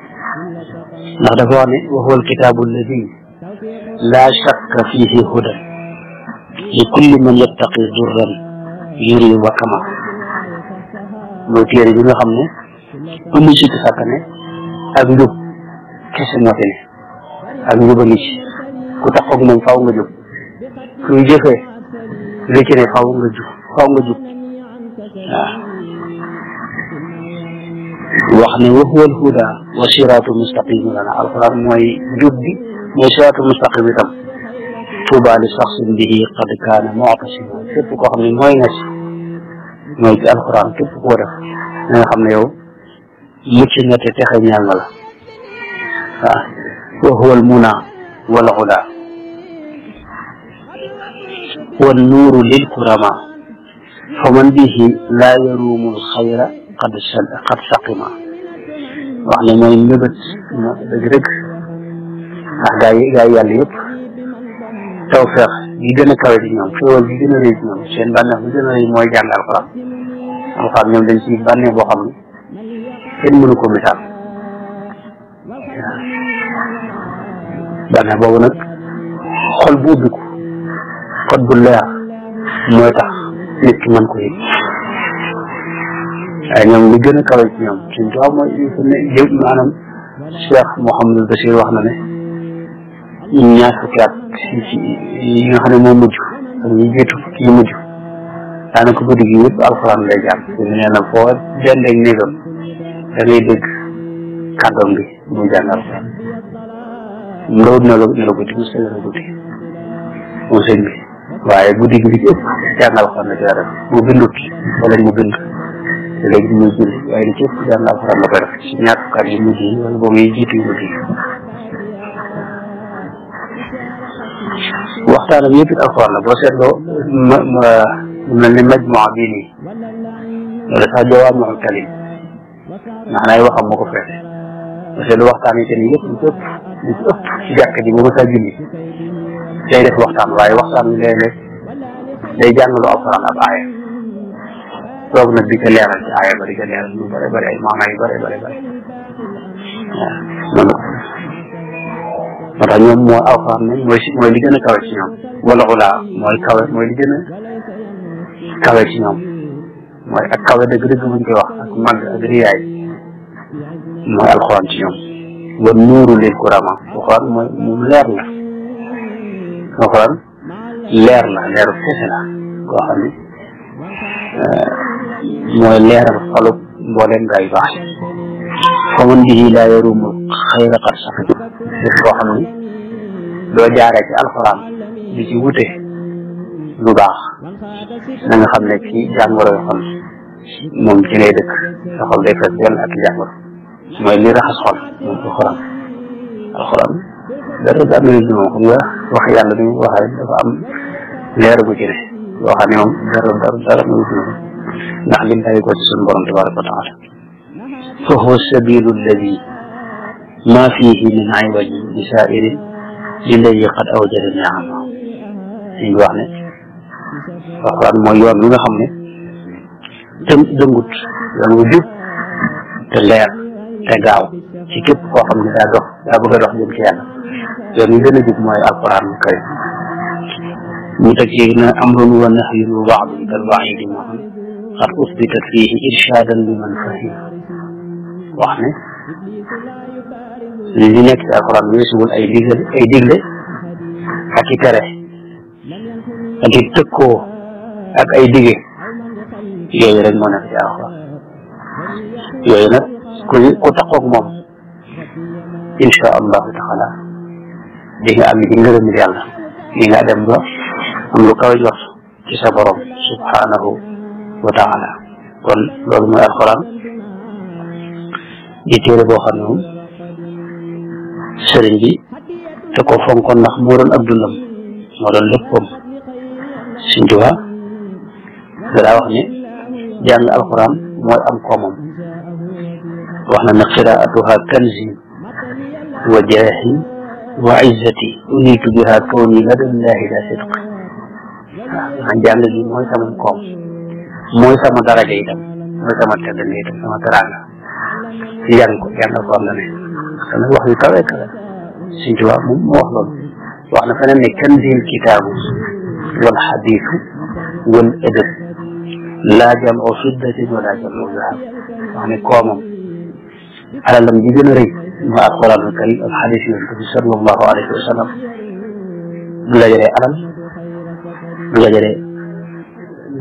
ndax dafa wax ne wa huwa alkitaabu alladi laa shakka fiihi hudan li kulli man yattaqi durran yuri wa kama mooy téere bi nga xam ne amul sikk sàkk ne ak njub kese moo fi ne ak njub a ngi ci ku taxaw moom faaw nga jub kuy jëfee li ci ne faaw nga jub waaw wax ne wa huwa alhuda wa siraatu mustaqim lana alquran mooy jub bi mooy siraatu mustaqim itam tuuba li saxsin bihi qad kaana mu'tasima képp koo xam ne mooy nga si mooy ci alquran képp koo def na nga xam ne yow mucc nga te texe ñaan nga la waaw wa huwa almuna wal ula wan nuuru lil kurama faman bihi laa yaruumu alxayra qad saqima wax ne mooy mbébét dëgg dëgg ndax gaa yi yàlla yëpp tawfeex yi gën a kawe ci ñoom xéwal yi gën a rëy ci ñoom seen bànneex bi gën a rëy mooy jàng alxuraan alxuraan ñoom dañ ci bànneex boo xam ne kenn mënu ko misaal bànneex boobu nag xol bu ubbiku xol bu leer mooy tax nit ki mën ko yëg waaye ñoom li gën a kawe ci ñoom suñ tubaab mooy maanaam Cheikh Mouhamadul Bachir wax na ne ñaar fukki at yi nga xam ne moo mujj ak ñi jiitu yi mujj daanaka guddi gi yëpp alxuraan lay jàng su nee na foo dendeeg néegam da ngay dégg kàddoom bi muy jàng alxuraan ndawut na la guddi mu sëgg na guddi moom sëñ bi waaye guddi gi li ci ëpp jàng alxuraan la ci def mu bindut wala mu bind léegi muy bind waaye li ci ëpp jàng alxuraan la koy def ci ñaar fukki at yu mujj yi wala boobu yi jiitu yu mujj yi waxtaanam yëpp it alxuraan la boo seetloo mu mel ni majmuwa bii nii wala sax jawaami'ul kalim ndax ay waxam moo ko feete boo seetlu waxtaan yi tamit yëpp li ci ëpp ci jàkk ji bu ma saa julli day def waxtaan waaye waxtaan bi léeg-léeg day jàngalu alxuraan ab aaya toog nag di ko leeral ci aaya ba di ko leeral lu bëri bëri ay maana yu bëri bëri bëri waaw noonu moo tax ñoom mooy alxuraan ne mooy li gën a kawe ci ñoom wala ulaa mooy kawe mooy li gën a kawe ci ñoom mooy ak kawe dëgg-dëgg buñ koy wax ak màgg ak riyaay mooy alxuraan ci ñoom wa nuuru lil kurama alxuraan mooy moom leer la alxuraan leer la leeru kese la koo xam ne mooy leeral xolub mbooleem gaa yu baax fa man bihi laa yarumu xayra qad saqit def koo xam ne doo jaaree ci alxuraan di ci wute lu baax na nga xam ne ci jàngoro yoo xam moom ci lay dëkk sa xol day fees benn ak jàngoro mooy li raxas xol moom alxuraan dara du am na moom xam nga wax yàlla bi mu waxee dafa am leer bu ci ne loo xam ne moom dara mu ngi ndax li bàyyi ko ci suñu borom tabaraka wa taala fa huwa sabilu alladi ma fihi min aywaji li saa'iri lilladi qad awjada ni'ama ñu wax ne alxuraan mooy yoon wi nga xam ne dëngut yoon wu jub te leer te gaaw ci képp koo xam ne daa bëgg a dox jëm ci yàlla yoon wi gën a jub mooy alxuraan mu kay mu teg ci na amrun wa nahyun wa wa'dun kal wa'iidi ma'an qad usbitat fiihi irshaadan liman fahim wax ne li nekk ci alxuraan weesuwul ay digle ak i tere ak i tëkkoo ak ay dige yooyu rek moo nekk ci alxuraan yooyu nag ku taxoog moom insha allahu taala di nga am ci ngërëmul yàlla di nga dem ba am lu kawe jot ci sa borom subhanahu wa taala kon loolu mooy alxuraan di téere boo xam ne moom sëriñ bi te ko fonkoon ndax moo doon ab dundam moo doon léppam Sëriñ Tuubaa daa wax ne jàng alxuraan mooy am koomam wax na ne qiraatuha kanzi wa jaahi wa izzati uniitu biha kawni ladallahi la sidq waaw jàng gi mooy sama koom mooy sama daraja itam mooy sama tedd nga itam sama teraanga ci jàng alxuraan la ne dana wax yu kawe kawe Sëriñ Tuubaa moom moo wax loolu wax na feneen ne kanzil kitaabu wal xadiisu wal adab laa jamu fiddatin wala jamu zahab wax ne koomam alalam ji gën a rëy mooy alxuraanul karim ak xadiis yonent bi sallallahu alayhi wa sallam du la jëree alal du la jëree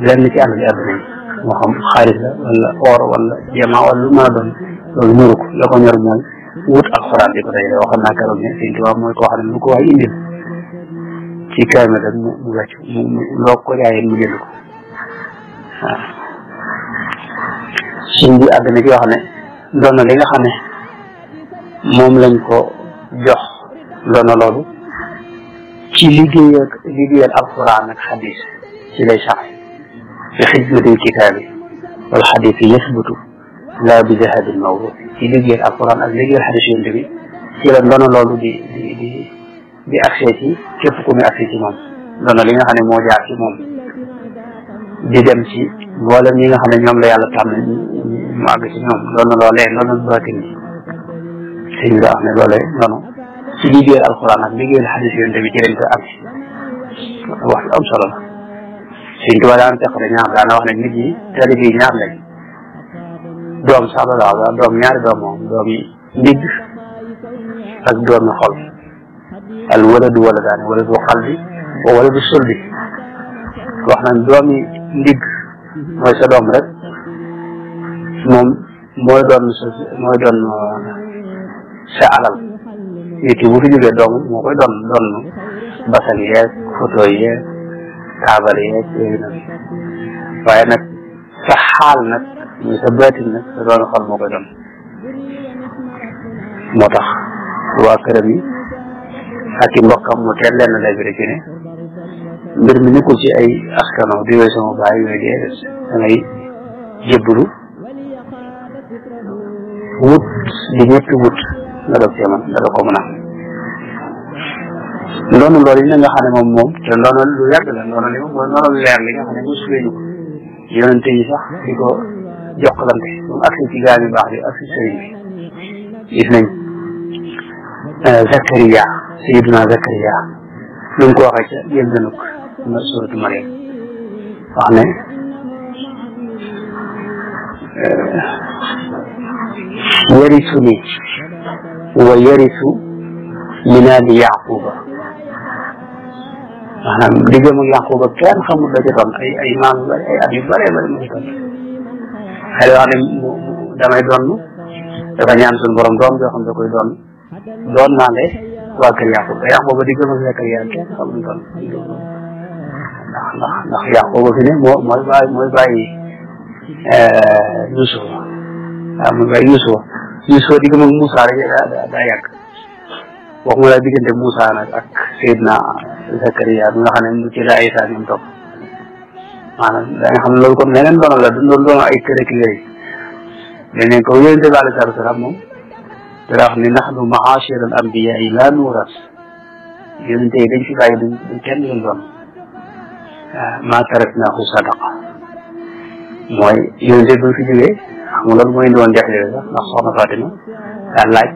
lenn ci alal yi àdduna yi moo xam xaalis la wala or wala jamaa wala lu mën a doon loolu ñoru ko la ko ñor mooy wut alxuraan di ko dajale waxoon naa keroog ne Sëriñ Tuubaa mooy koo xam ne lu ko waay indil ci kaame rek mu wàcc mu loo ko jaayee mu jënd ko waaw suñ bi àgg na ci wax ne doon na li nga xam ne moom lañ ko jox doon na loolu ci liggéeyal alxuraan ak xadis ci lay sax fi xidmatil kitaabi wal xadis yasbutu laa bi zahabil mawruud ci liggéeyal alxuraan ak liggéeyal xadis yonent bi ci la doon na loolu di accès ci képp ku muy accès ci moom doon na li nga xam ne moo jaar ci moom di dem ci mboolem ñi nga xam ne ñoom la yàlla tànn mu àgg ci ñoom doon na loolee noonu baatin bi sëñ bi wax ne loolee noonu ci liggéeyal alxuraan ak liggéeyal xadis yonent bi ci lañ ko am wax lu am solo la Sëñ Tuubaa daan teqale ñaar daana wax ne nit ñi taalibe yi ñaar lañ doom sax la wax doom ñaari doom moom doom yi ndigg ak doomi xol al waladu waladaani waladu qalbi wa waladu sulbi wax nañ doomi ndigg mooy sa doom rek moom mooy doon sa alal nit ki bu fi jógee doom moo koy doon basal yeeg photo yeeg taabal yeeg yooyu nag waaye nag sa xaal nag muy sa baatin nag sa doon xol moo koy doon moo tax waa këram yi ak i mbokkam mu teel leen lay bi ci ne mbir mi nekkul ci ay askano di yooyu sama baay yooyu dee da ngay jébbalu wut di ñetti wut nga doog cee man nga doog ko mën a ndoonu loolu yi nga xam ne moom te ndoonu lu yàgg la ndoonu li moom mooy ndoonu leer li nga xam ne mosu ñu ko yonente yi sax di ko jokkalante moom ak ci gaa ñu baax bi ak si sëriñ bi gis nañ Zakariya Sayyiduna Zakariya lu mu ko waxee ca yël danuk suratu Mariam wax ne yarisuni wa yarisu min ali yaquba maanaam diggam ak yaquba kenn xamul la ci doon ay maam yu bëri ay at yu bëree bëri mu ci doon xëy wax ne damay doon dafa ñaan suñu borom doom joo xam da koy doon naa ne waa kër yaquba diggam ak Zakariya kenn xamul doon ndax yaquba fi ne mooy bàyyi Yuusuf waaw mooy bàyyi Yuusuf diggam ak Moussa rek daa yàgg waxuma la diggante Moussa nag ak Seydina Zakariya bi nga xam ne ci la Isa ñoom topp maanaam da nga xam ne loolu kon leneen doon la doon ay kër ak yooyu leneen ko yonente bi alayhi salaatu salaam moom dara wax ne nahnu ma'ashira al anbiya'i la nuras yonente yi dañ fi bàyyi duñ kenn duñ doon ma taraknahu sadaqa mooy yonente bi fi jógee xam nga loolu mooy indi woon jafe-jafe sax ndax soxna Fatima daa laaj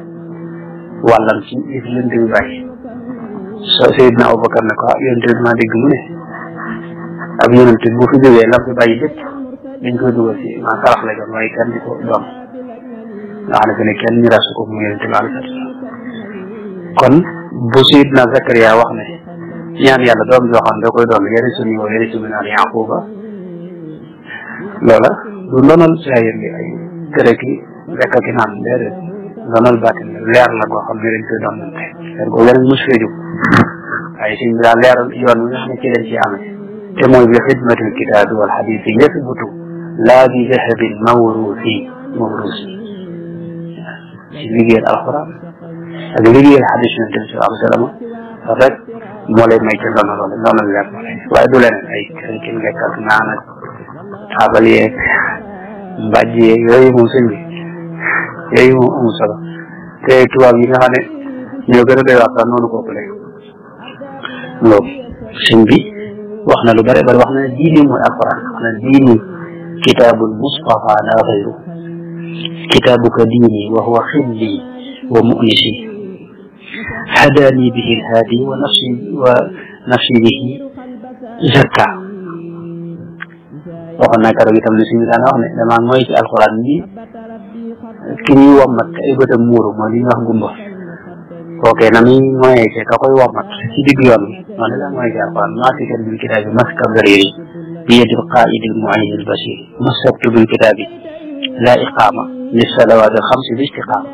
wàllam ci li fi yonente bi bàyyi Seydina Abubakar ne ko yonente bi maa dégg mu ne ab yonente bu fi jógee lam fi bàyyi lépp dañ koy dugal ci maa sarax la doon waaye kenn di ko doon nga xam ne kenn ñu rasu ko mu yonente bi alayhi salaam kon bu Seydina Zakariya wax ne ñaan yàlla doom joo xam da koy doon yarisuni wa yarisu min aali yaquba loola du ndonal saayir bi ay kër ki lekk ki naan déedéet ndonal baatin leer la goo xam ne dañ koy doonante leer goo yeneen mos fee jóg waaye suñ bi daal leeral yoon wi nga xam ne ci leen ci amee te mooy bi xidmatil kitaabi wal xadiisi yasbutu laa bi dahabin mawruusi ci liggéeyal alxuraan ak liggéeyal xadiis Yonent bi sallallahu alayhi wa sallam rek moo lay may ca ndono loolu ndono leer waaye du leneen ay kër ki lekk ak naan ak xaabal yeeg mbàjj yeeg yooyu moom sëñ bi yooyu moom amul solo te tubaab yi nga xam ne ñoo gën a doy wax sax noonu kooku lay loolu sëñ bi wax na lu bare bari wax na ne diini mooy alquran wax na diini kitaabul mustafa la xayru kitaabuka diini wa huwa xilli wa mu'nisi hadaani bihi alhaadi wa nafsi bihi zakka waxoon naa keroog itam ne suñu daan wax ne damaa mooy ci alquran bi ki ñuy wommat ay bëtam muuru mooy li ñuy wax gumba kookee na muy mooyee ci ka koy wommat ci digg yoon bi noonu la mooy ci alquran maasikan bil kitaabi maska dariri bi yadil qaa'idi al mu'ayyin al basir masaktu bil kitaabi laa iqaama li salawaat al xamsi bi istiqaama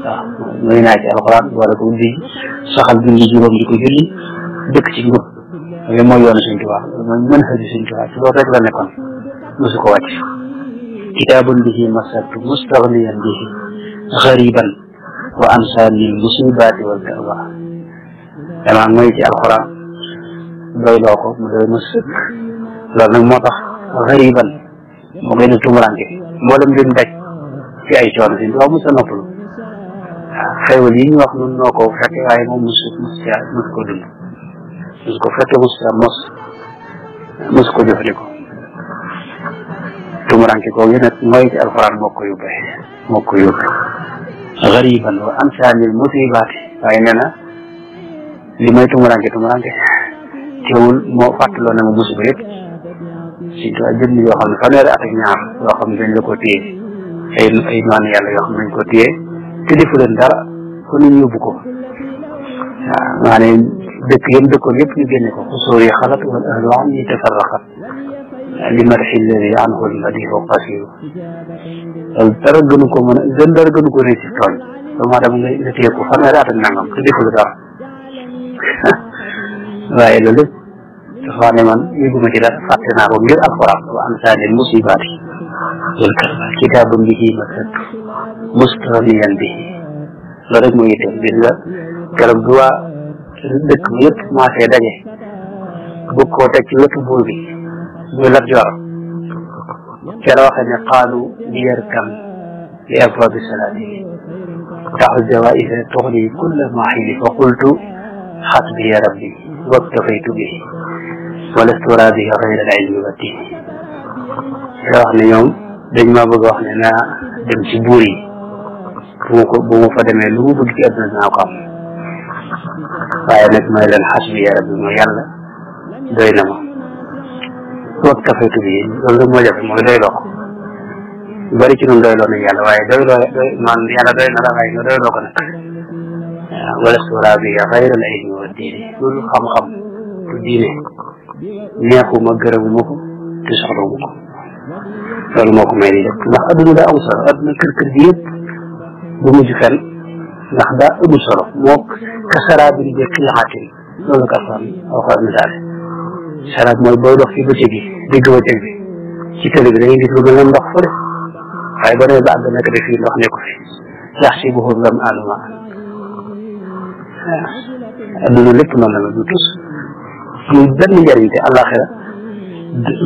waaw mooy naa ci alquran wala ko di saxal julli juróom di ko julli dëkk ci njub loolu mooy yoonu Sëñ Tuubaa mooy mën xëji Sëñ Tuubaa ci loolu rek la nekkoon mosu ko wàcc kitaabun bihi masaktu mustaghniyan bihi ghariban wa ansaani musibaati wal karba damaa mooy ci alxuraan doyloo ko mu doy ma sëkk loolu nag moo tax ghariban moo gën a tumuranke mboolem lim daj ci ay coono Sëñ Tuubaa mos a noppalu waaw xéwal yi ñu wax nun noo ko fekke waaye moom mos ko dund mos ko fekke mos ko jëfandikoo tumuranke ko yéen nag mooy ci alxuraan moo ko yóbbu gariban wa ansaanil musibaati waaye nee na li may tumuranke teewul moo fàttaloo na ma musiba yëpp si tuwa jënd yoo xam ne fanweeri at ak ñaar yoo xam ne dañ la ko téye ay noonu yàlla yoo xam ne dañ ko téye te defu leen dara ko ñu yóbbu ko waaw maanaam dëkk yëpp dëkkoon yëpp ñu génne ko xusóor yi xalat wal ahlu an yi tafarraqat li madxi lladi anhu lmadihu qasiru loolu dara gënu ko mën a dara gënu ko réussir tooñ doomu aadama nga téye ko fanweeri at ak nangam te defu dara waaye loolu lépp dafa ne man yëguma ci dara fàtte naa ko ngir alquran wa ansaanil musibaati wal karba kitaabun bihi masaktu mustaghniyan bihi loolu rek mooy itam gis nga keroog bi waa dëkk bi yëpp commencé daje bëgg koo teg ci wetu buur bi muy Lat Joor ca la waxee ne qaalu liyarkam li abwaabi salaati taxu jawaïsa tuxni kulla ma xiini fa qultu xasbiya rabbi waktafaytu bihi walastu raadiya xayra al ilmi wa diini ca la wax ne ñoom dañ maa bëgg a wax ne naa dem ci buur yi bu ma fa demee lu mu bëgg ci àdduna dinaa ko am waaye nag mooy leen xasbiya rabbi mooy yàlla doy na ma waktafaytu bihi loolu rek moo jafe mooy doy loo ko bari ci ñun doyloo nañ yàlla waaye doyloo man yàlla doy na la waaye nga doyloo ko nag wala suuraa bi xayral ilmi wa diine loolu xam-xam du diine neexuma gërëmuma ko te soxlawuma ko loolu moo ko may di def ndax adduna daa am solo adduna kër gi yëpp bu mujj fenn ndax daa amul solo moo kasaraa bi di xiixaatin loolu ka fan waxoon misaale saraab mooy booy dox ci bëccëg gi digg bëccëg bi ci télé bi da ngay gis lu mel ne ndox fële waaye ba nee ba àgg nekk de fii ndox nekku fi yaxsibuhu zam'aanu maa'an adduna lépp noonu la du tus muy benn njëriñ te àllaaxira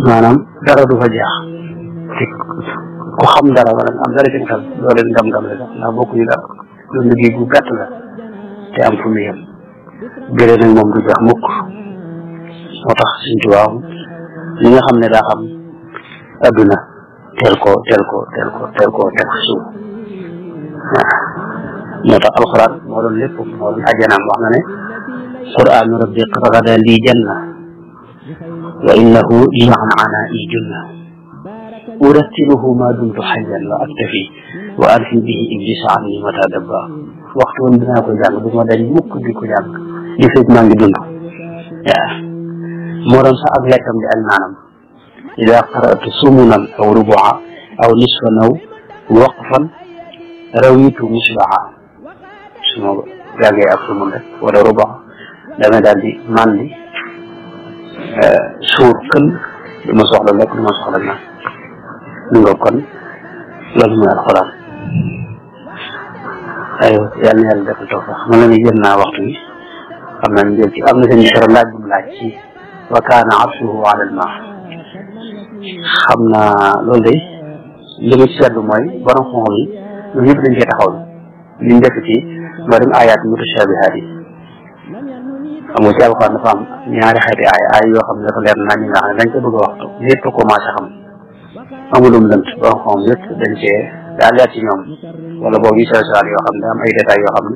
maanaam dara du fa jeex te ku xam dara wala am dara ci xel doo leen gam-gam la sax ndax bokkuñu dara loolu liggéey bu gàtt la te am fu mu yem gëree nag moom du jeex mukk moo tax suñ tubaab li nga xam ne daa xam adduna teel koo teg suuf waaw moo tax alxuraan moo doon lépp moo doon ajanaam wax na ne qur'aanu rabbi qad ghadaa lii janna wa innahu li an anaa'i junna urattiluhu ma dumtu hayyan wa aktafi wa arfi bihi iblisa anni mata dabba waxtu woon dinaa ko jàng du ma dañ mukk di ko jàng li fekk maa ngi dund waaw moo doon sax ak lekkam di ak naanam ida qara'tu sumunan aw rubua aw nisfan aw waqfan rawitu musbaha su ma jàngee ak sumun rek wala rubua damay daal di mandi suur kël du ma soxla lekk du ma soxla naan lu nga kon loolu mooy alxuraan aywa yàlla na yàlla defal tawfiq man la ni jël naa waxtu bi xam naa jël ci am na seen micro laaj bu mu laaj ci wa kaana arshuhu ala al maa xam naa loolu de li ma ci seetlu mooy borom xam-xam yi ñoom ñëpp dañ cee taxaw li ñu def ci mbarim ayaat mutashabihaat yi xam nga ci alxuraan dafa am ñaari xeeti ay yoo xam ne dafa leer naa ñi nga xam ne dañ ko bëgg a waxtu lépp commencé xam amulum lënt borom xam yëpp dañ cee daa leer ci ñoom wala boog yu sew sewaan yoo xam ne am ay détails yoo xam ne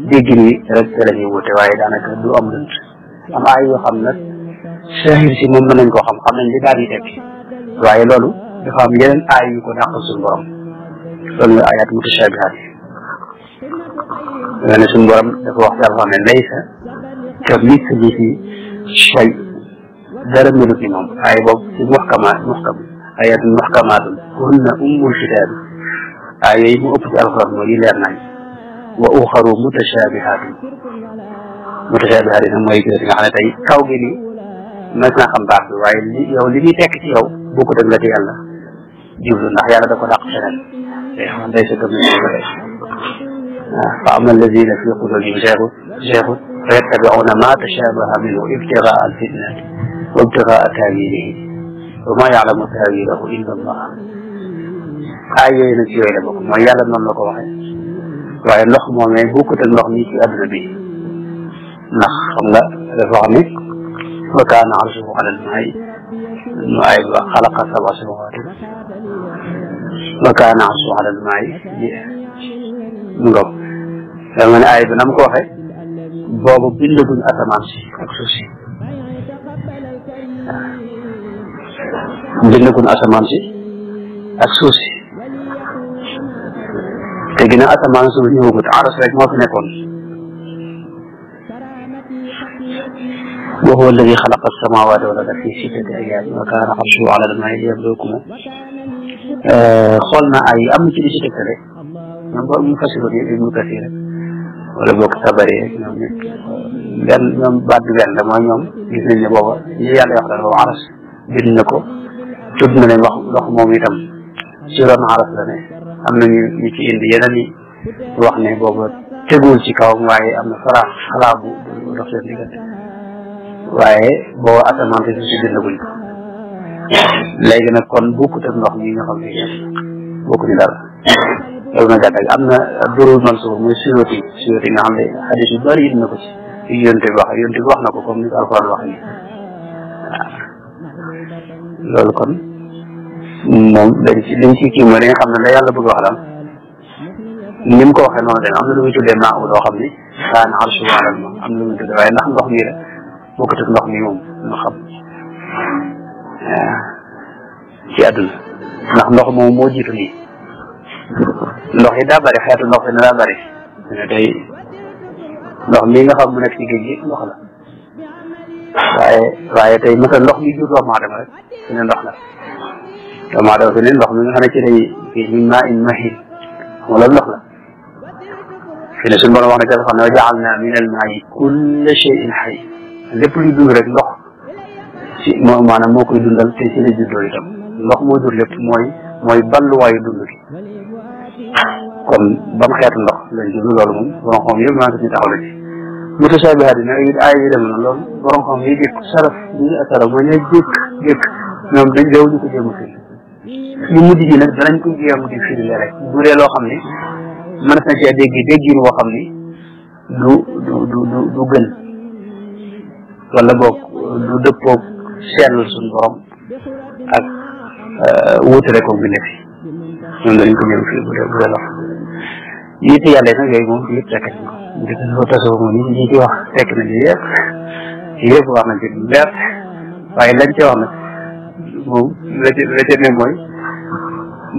déggin wi rek te la ñuy wute waaye daanaka du am lënt am ay yoo xam nag saahir si moom mën nañ koo xam nañ li daal di tekki waaye loolu dafa am yeneen aay yu ko dàqal suñu borom loolu la ayaat mutashabihaat yi ne suñu borom dafa wax ci alxuraan ne laysa ka mislihi shay dara melut ni moom aay boobu ci muhkam ayatun muhkamaatun hunna ummul kitaab aay yooyu mu ëpp ci alxuraan mooy yi leer nañ wa uxaru mutashabihaatun mutashabihaat yi nag mooy nga xam ne tey kaw gi nii mas naa xam baat bi waaye li muy tekk ci yow bokkut ak la ci yàlla jublu ndax yàlla da ko dàq feneen te xam day sa gëm ko day fa ama alladina fi qulubihim zayghun fa yattabi'una ma tashabaha minhu ibtigaa alfitnati wa ibtigaa taawilihi wa ma ya'lamu taawilahu illa allah ay yooyu nag ci yooyu la bokk mooy yàlla noonu la ko waxee waaye ndox moomee bokkut ak ndox mi ci àdduna bi ndax xam nga dafa wax ne wa kaana arshuhu ala al-maa'i nu ay ba xalaqa sab'a samaawaati wa kaana arshuhu ala al-maa'i ngom dama ne ay bi nam ko waxee boobu bindaguñ asamaan si ak suuf si bindaguñ asamaan si ak suuf si te ginnaaw asamaan suuf ñëwagut aras rek moo fi nekkoon wa huwa alladi xalaqa as-samaawaati wal arda fi sittati ayyaamin wa kaana arshuhu ala al-maa'i liyabluwakum xool na ay am na ci li si tegtale ñoom boobu ñu fasiroon yëpp Ibnu Kasiir wala boog Tabari ñoom ñëpp benn ñoom baat bi benn la mooy ñoom gis nañ ne booba li yàlla wax daal boobu aras bind na ko tudd na leen wax ndox moom itam ci ron aras la ne am na ñu ci indi yeneen yi wax ne booba teguwul ci kawam waaye am na xalaa bu dox seen diggante waaye boo asamaan si si bindaguñ ko léegi nag kon bokkut ak ndox mi nga xam ne bokkuñu dara loolu na gàttal am na durul mansuur muy suyoti nga xam ne xadis yu bëri it na ko ci yonte bi wax na ko comme ni ko alxuraan wax ni loolu kon moom dañ ci kii mooy dañu xam ne la yàlla bëgg wax daal ni mu ko waxee noonu den am na lu muy tuddee maa loo xam ni kaana arshuhu alal maa am na lu muy tuddee waaye ndax ndox mi la bokkut ak ndox mi moom ñu xam ci àdduna ndax ndox moom moo jiitu nii ndox yi daa bari xeetu ndox yi ne daa bari ne tey ndox mii nga xam mu nekk ci géej gi ndox la waaye tey مثلا ndox mi jur doomu aadama rek fi ne ndox la doomu aadama fi ne ndox mi nga xam ne ci lay fii min maa in mahin wala ndox la fi ne suñu borom wax na ca xam ne wa ja'alna min al maa'i kulla shay'in hayy lépp luy dund rek ndox ci maanaam moo koy dundal te ci la juddoo itam ndox moo jur lépp mooy balluwaayu dund gi kon ba mu xeetu ndox lañ jublu loolu moom borom xam yëpp maa ngi ci taxaw la ci mutashabihaat yi nag ay yi dem na loolu borom xam yi jëkk saraf ñi asaraf mooy ñooy jëkk ñoom dañ dew ñu ko jéem a firi ñu mujj ji nag danañ ko jéem di firi rek bu dee loo xam ne mën na cee déggin woo xam ni du gën wala boog du dëppoog seetlu suñu borom ak wutale ko bi nekk ñoom danañ ko jéem firi bu dee lox yitte yàlla nag yooyu moom yëpp fekk nañ ko di ko tasoo moom ñi ci wax fekk nañ yëpp wax nañ ci leer waaye lañ ci wax nag moom la ca ne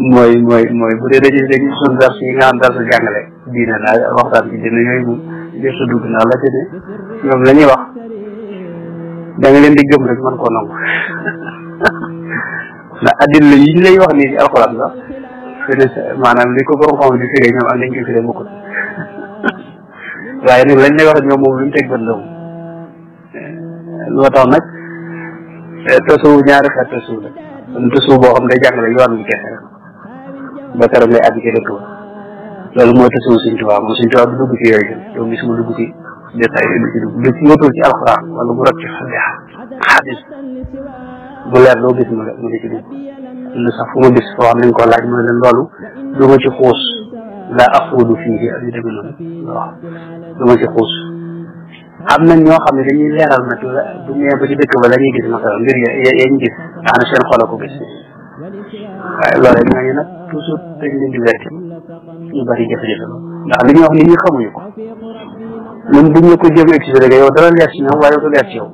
mooy bu dee dañuy suñu dars yi nga xam dars jàngale diine la waxtaan ci dina yooyu moom jëf sa dugg naa la ca ne ñoom la ñuy wax da nga leen di gëm rek mën koo nangu ndax addina yi ñu lay wax nii ci alxuraan sax maanaam li ko borom xam di firee ñoom ak lañ koy firee bokkut waaye nag lañ lay wax ñoom moom lu ñu teg bët la moom loo tax nag tasuwu ñaari xeet tasuwu la am tasuwu boo xam day jàngale yoon bi kese rek ba keroog lay àgg ci dëkk ba loolu mooy tasuwu Sëñ Tuubaa moom Sëñ Tuubaa du dugg ci yooyu doo gis mu dugg ci détail yi du ci dugg ci motul ci alxuraan wala mu rot ci xadis bu leer doo gis mu di ci dugg lu sax fu ma gis foo xam nañ ko laaj mu ne leen loolu du ma ci xuus la axuudu fii ak yu demee noonu waaw du ma ci xuus am nañ ñoo xam ne dañuy leeral nag bu ñëwee ba ci dëkk ba la ñuy gis masala mbir yañ gis tax na seen xol a ko gis waaye loolu ñooñu nag toujours dañ leen di werti ñu bari jafe-jafe ndax li ñuy wax nit ñi xamuñu ko ñun buñ ñu ko jëm expliqué yow dara leer ci ñoom waaye du leer ci yow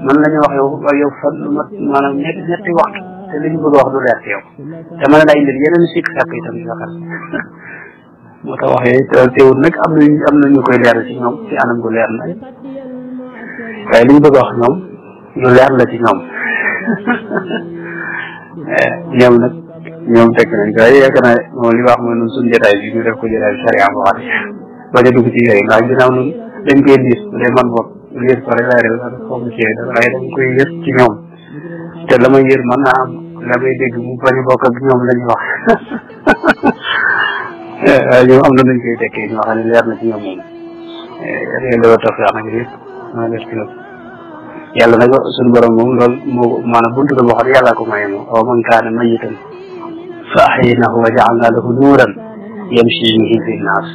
man la ñu wax yow fan maanaam ñetti waxtu te li ñu bëgg a wax du leer ci yow te mën na indi yeneen sikk sàkk itam yu xas moo tax wax yooyu teewul nag am na ñu koy leer ci ñoom ci anam gu leer na waaye li ñu bëgg a wax ñoom lu leer la ci ñoom ñoom nag ñoom teg nañ ko waaye yaakaar naa moom li wax mooy noonu suñu jotaay bi ñu def ko jotaay sariya boo xam ne bañ a dugg ci yooyu ndax ginnaaw noonu dañ koy liis day man bopp liis ko rek laay def foofu ci yooyu waaye dañ koy yër ci ñoom te la may yër mën naa am la may dégg mu bañ a bokk ak ñoom la ñuy wax waaye ñoom am na nañ koy tekkee ñoo xam ne leer na ci ñoom moom loolu tax nag yëpp maa def ci yàlla nag suñu borom moom loolu moo maanaam buntu la boo xam ne yàllaa ko maye moom aw man kaana mayitan fa ahyaynahu wa ja'alna lahu nuuran yamshi bihi fi nnaas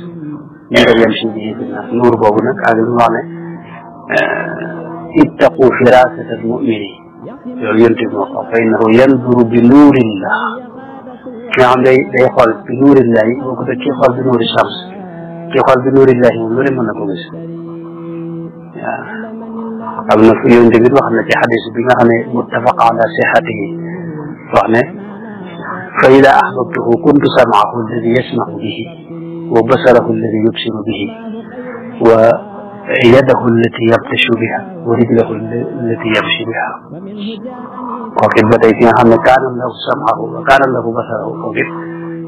nuur boobu nag ak li mu wax ne ittaqu firasata almumini loolu yonte moo ko fa innahu yanduru bi nuurillah nga xam day xool bi nuurillah yi boo ko def ci xool bi nuuri shams ci xool bi nuurillah yi moom lu ne mën na ko gis waaw am na fu yonte bi wax na ci xadis bi nga xam ne muttafaq ala sihatihi wax ne fa ida ahbabtuhu kuntu sam'ahu alladi yasma'u bihi wa basarahu alladi yubsiru bihi wa yadahu allati yabtashu biha wa rijlahu allati yamshi biha kooku it ba tey ki nga xam ne kaana lahu sam'ahu wa kaana lahu basarahu kooku it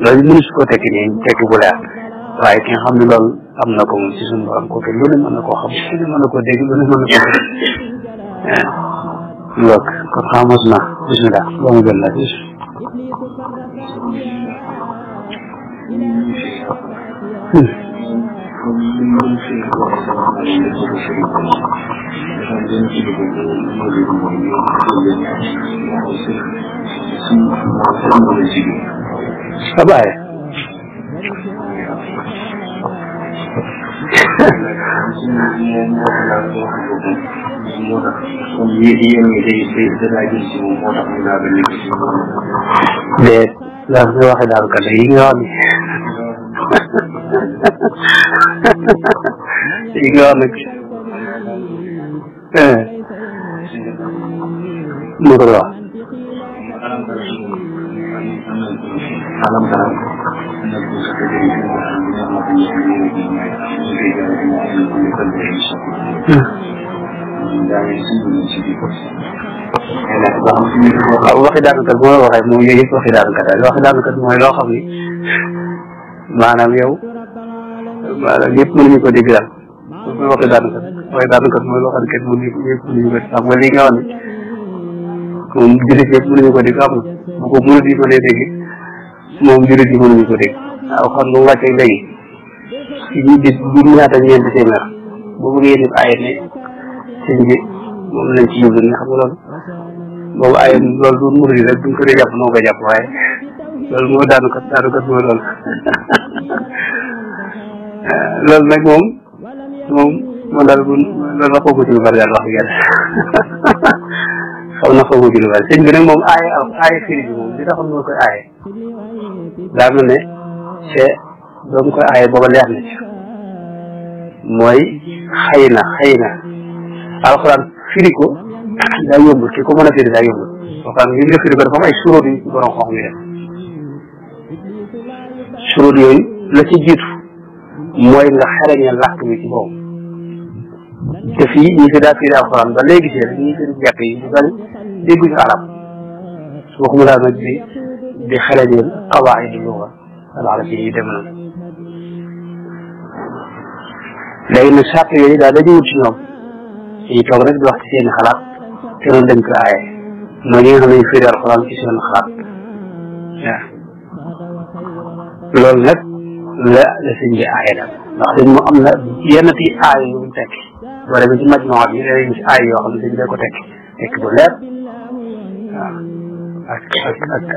loolu mënu su ko tekki nii tekki bu leer waaye ki nga xam ne loolu am na ko moom ci suñu borom kooku lu ne mën na koo xam lu ne mën na koo dégg lu ne mën na koo dégg look kon xamos na bismillah boo ma jël la ci abaye déet daal nga waxe daal kat yi nga wax ni yi nga wax nag mu ko wax waxi daanaka bu ma la waxee moom yooyu yëpp waxi daanaka daal waxi daanaka mooy loo xam ni maanaam yow maanaam yëpp mënuñu ko dégg daal mooy waxi daanaka mooy loo xam ne kenn mënuñu ko xam nga lii nga wax ni moom jullit yëpp mënuñu ko dégg xam nga bu ko murid yi mënee dégg moom jullit yi mënuñu ko dégg waaw kon bu wàccee léegi ñu gis bu ñaata ñeenti téeméer boo bëggee def ayet ne sëñ bi moom lañ ci yóbbu nga xam nga loolu boobu ayet loolu du murid yi rek duñ ko dee jàpp moo ko jàpp waaye loolu moo daanaka mooy loolu loolu nag moom daal loolu na xoogu ci lu bari daal wax dëgg yàlla xaw na xoogu ci lu bari sëñ bi nag moom aaye firi bi moom li taxoon moo koy aaye daa mel ne c'est doo mu koy aaye booba leer na ci mooy xëy na alxuraan firi ko daa yombul ki ko mën a firi daa yombul waxaan li nga firi ko dafa am ay suróot yu borom xam yi def suróot yooyu la ci jiitu mooy nga xereñe làkk bi ci boobu te fii ñi fi daa firi alxuraan ba léegi see ñi firi jàkk yi ñu bari dégguñu arab waxuma daal nag di xereñeel qawaaidu luga al arabiyya yi dem na léegi nag sàrt yooyu daal dañu wut ci ñoom dañuy toog rek di wax ci seen i xalaat te noonu dañ ko aaye mooy ñi nga xam ne ñu firi alxuraan ci seen xalaat waaw loolu nag la sëñ bi aaye daal ndax dañ mu am na yenn ti aay yu mu tekki wala bi ci majmuwa bi léegi ñu si aay yoo xam ne dañ ko tekki bu leer waaw ak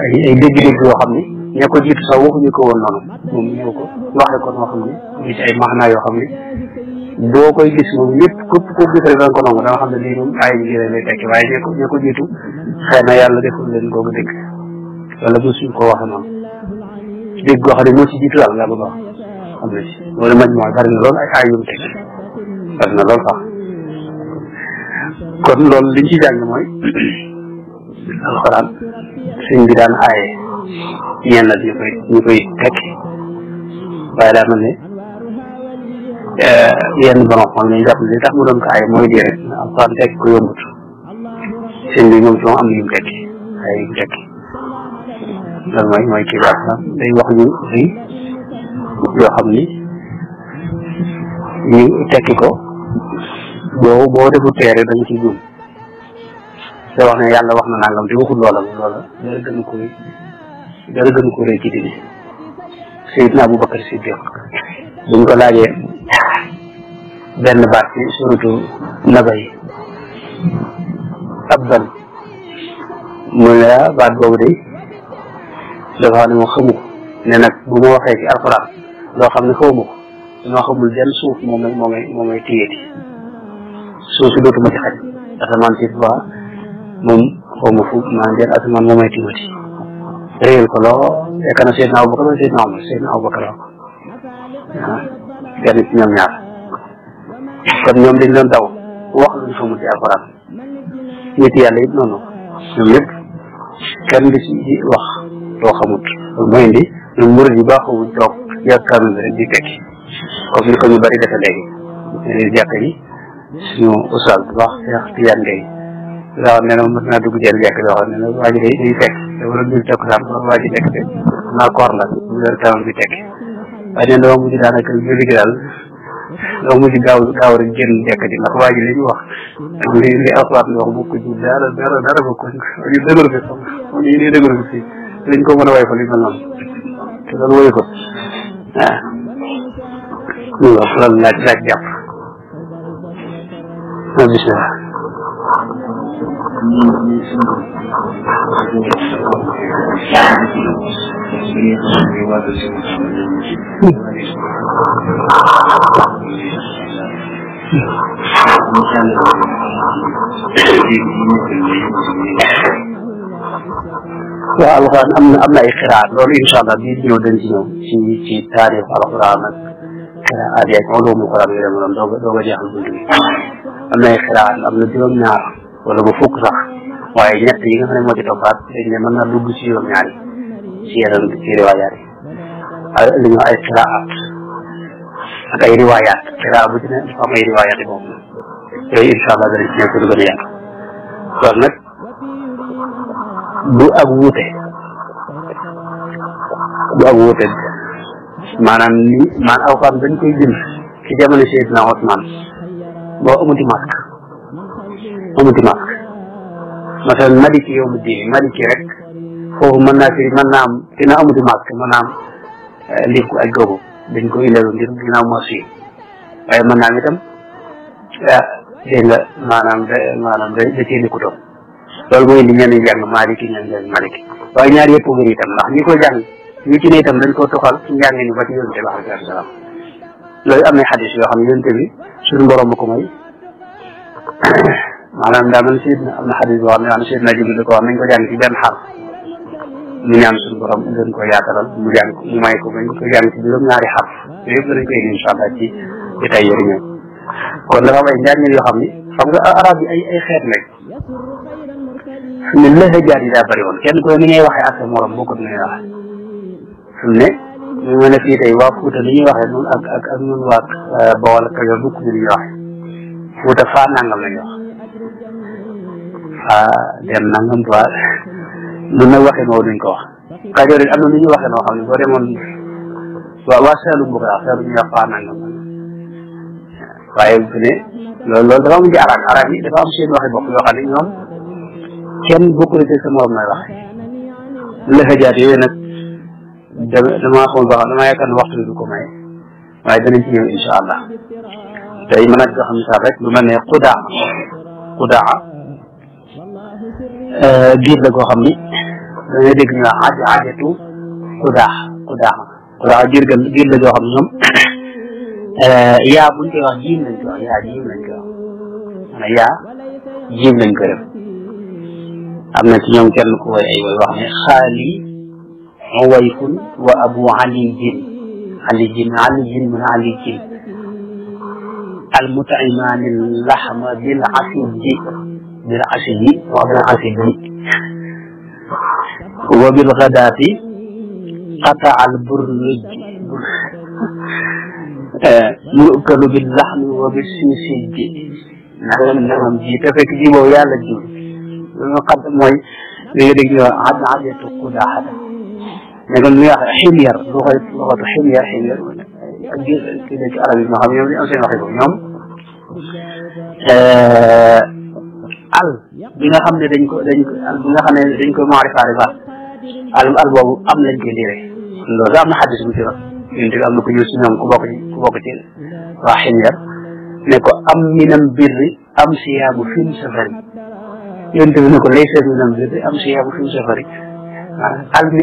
ay dégg-dégg yoo xam ni ña ko jiitu sax waxuñu ko woon noonu moom ñëw ko waxe ko noo xam ne ñu ci ay maanaa yoo xam ne boo koy gis moom lépp képp ko gis rek da nga ko nangu da nga xam ne lii moom aay bi jëlee lay tekki waaye ña ko jiitu xëy na yàlla deful leen googu dégg wala mosuñ ko waxe noonu dégg goo xam ne moo ci jiitu daal laa bëgg wax xam na ci loolu majmuwa bari na lool ay aay yu mu tekki bari na lool sax kon loolu liñ ci jàng mooy alxuraan sëñ bi daan aaye ñenn ñu koy tekki waaye daa mel ne yenn borom xam ne jàpp li tax mu doon ko aaye mooy lii rek alxuraan tekki ko yombut sëñ bi moom ci moom am na yu mu tekki ay yu mu tekki loolu mooy kii bi alxuraan day wax ñu fii yoo xam ni ñu tekki ko boo defu teere da nga ciy juum te wax ne yàlla wax na nangam te waxul loola dara gën ko rëy ci dini Seydina Abubakar Siddiq buñ ko laajee benn baat ci suratu naba yi abban mu ne baat boobu de dafa xam ne moom xamu ko ne nag bu ma waxee ci alxuraan loo xam ne xawma ko dañoo xamul benn suuf moo may téyeeti suuf si dootuma ci xaj asamaan si ba moom xawma fu maa jël asamaan moo may tiimati réyal ko loo fekk na Seydina Abubakar wala Seydina Abubakar la ko kenn ci ñoom ñaar kon ñoom dañ doon daw wax lu ñu xamul ci alxuraan nit yàlla it noonu ñoom ñëpp kenn di ci wax loo xamut loolu mooy indi ñoom murid yi baaxuwuñ toog yaakaar na rek di tekki comme ni ko ñu bari defe léegi ñeneen jàkk yi suñu ustaas bu baax Cheikh Tidiane Gueye daa wax ne mos naa dugg jël jàkk yoo xam ne waa ji day fekk te wala dul tekk sax waa ji tekk te naa koor la mu yor tawam bi tekki waaye neen dama mujj daanaka julli gi daal dama mujj gaaw rek génn jàkk ji ndax waa ji li ñu wax ak li alxuraan wax bokk ci dara bokk ñu dëgër fi xam ñu ne dëgër fi liñ ko mën a way fa li mel noonu te loolu woyu ko waaw loolu laaj jàpp bismillah waaw alxuraan am na ay xiraat loolu incha allah bii ñëw dañ ci ñëw ci taarix alxuraan ak xiraat yeeg ulumul Quraan yi dem noonu doog a jeexal bunt bi am na ay xiraat am na juróom-ñaar wala ba fukk sax waaye ñett yi nga xam ne moo ci toppaat dañ ne mën na dugg ci juróom-ñaari ci yeneen ci riwaayaat yi li ñu ay qiraat ak ay riwaayaat qiraa bu ci ne dafa am ay riwaayaat yi boobu yooyu incha allah danañ ci nekk lu gën a yàgg kon nag du ak wuute maanaam alxuraan dañ koy bind ci jamono Seydina Ousmane boo amuti masque masalan maliki yawmu diin maliki rek foofu mën naa am dina amuti masque mën naa am liir ku aj googu dañ ko ileelu ngir ginnaaw mos yi waaye mën naa am itam dégg nga maanaam da cee nekkutoon loolu mooy li ñenn ñi jàng maliki ñenn jàng maliki waaye ñaar yëpp wér itam ndax ñi koy jàng ñu ci ne itam dañ ko toxal ci njàng ni ba ci yonente bi alayhi salaam loolu am na xadis yoo xam ne yonente bi suñu borom ko may maanaam daa mel Seydina am na xadis boo xam ne Seydina Jibril ko wax nañ ko jàng ci benn xarf ñu ñaan suñu borom gën ko yaatalal mu jàng mu may ko bañ ko jàng ci juróom-ñaari xarf yooyu yëpp danañ koy indi incha allah ci détail yooyu ñëw kon dafa am ay njàngin yoo xam ni xam nga arab yi ay xeet lañ fi ne lëxëjaat yi daa bëri woon kenn ku ne ni ngay waxee ak sa morom bokkut ni ngay wax fi mu ne ñu mën a fii tey waa Fuuta li ñuy waxee noonu ak ñun waa Bawol ak Kajoor bokk ñu li ñuy waxee Fuuta faa nangam la ñuy wax faa dem nangam toi nun nag waxee moo duñ ko wax Kajoor yi am na lu ñuy waxee noo xam ne boo demoon waa Saalum bu ko wax Saalum ñuy wax faa nangam waaye fi ne loolu dafa am ci arab yi dafa am seen waxi bopp yoo xam ne ñoom kenn bokkul ci sa morom may waxe lëxëjaat yooyu nag damaa xool ba xam damaa yaakaar ne waxtu bi du ko may waaye danañ ci ñëw incha allah tey mën a jox misaal rek lu mel ne xudaa biir la koo xam ni da ngay dégg ñu wax ajatu xudaa biir la joo xam ne ñoom yaa buñ koy wax jiim lañ koy wax yaa jiim lañ koy wax maanaam yaa jiim lañ ko def am na ci ñoom kenn ku way ay way wax ne xaali uwayfun wa abu alijin min alijin almutaimaani laxma bil asiji wa bil gadaati qata al burnuj yukalu bil laxmi wa bil sinsiji nangam ji te fekk ji boobu yàlla ji loolu xam mooy li nga dégg ñu wax ajatu qudaaxata mais kon li nga wax ximyar luxatu ximyar ak kii la ci arab yi nga xam ñoom li am seen waxi boobu ñoom al bi nga xam ne dañ ko al bi nga xam ne dañ ko maarifa al boobu am lañ koy lire loolu am na xaddis bu ci wax yonent bi am na ko ñëw si ñoom ku bokk ci waa ximyar ne ko am minam birri am siyaabu fim safari yonent bi ne ko laysa minam birri am siyaabu fim safari al mi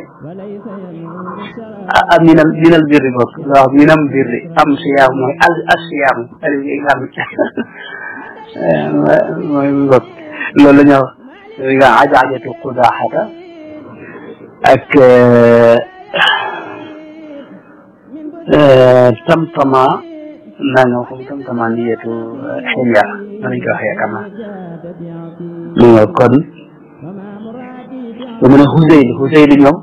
minal birri bokk waaw minam birri am siyaabu mooy as siyaabu al yi nga xam mooy bokk loolu la ñuy wax nga ajajatu qudaaxata ak tamtama naa ñëw comme tamtama niyatu ximyar nañ ko waxee yaakaar naa mu nga kon lu mu ne Huzayl ñoom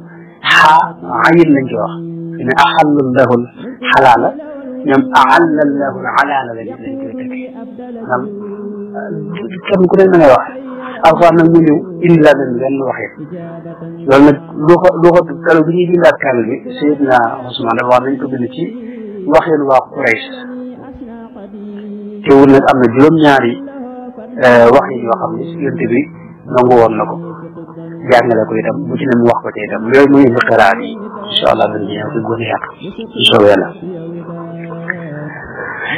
ayin lañ ko wax ne axalla llahu xalaala ñoom aalla llahu alaala lañ koy teg maanaam kenn ku ne na ngay wax alxuraan nag mu ñëw indi laa leen benn waxee loolu nag lu ko kalo bi ñuy bindaat kaamil bi Seydina Ousmane dafa wax nañ ko bind ci waxeen waa Quraysh teewul nag am na juróom-ñaari wax yi yoo xam ne si yonte bi nangu woon na ko jàngale ko itam bu ci ne mu wax ko te itam yooyu muy indi xiraat yi incha allah dañ ci ñëw fi gën a yàq incha allah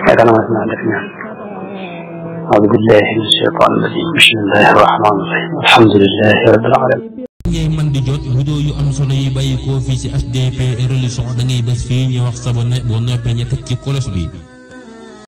yaakaar naa dinaa def ñaan أعوذ بالله من الشيطان الرجيم بسم الله الرحمن الرحيم الحمد لله رب العالمين ngay man di jot vidéo yu am solo yi bàyyi ko fii ci HDP Religion da ngay bés fii ñu wax sabonné boo noppee ñu teg ci cloche bi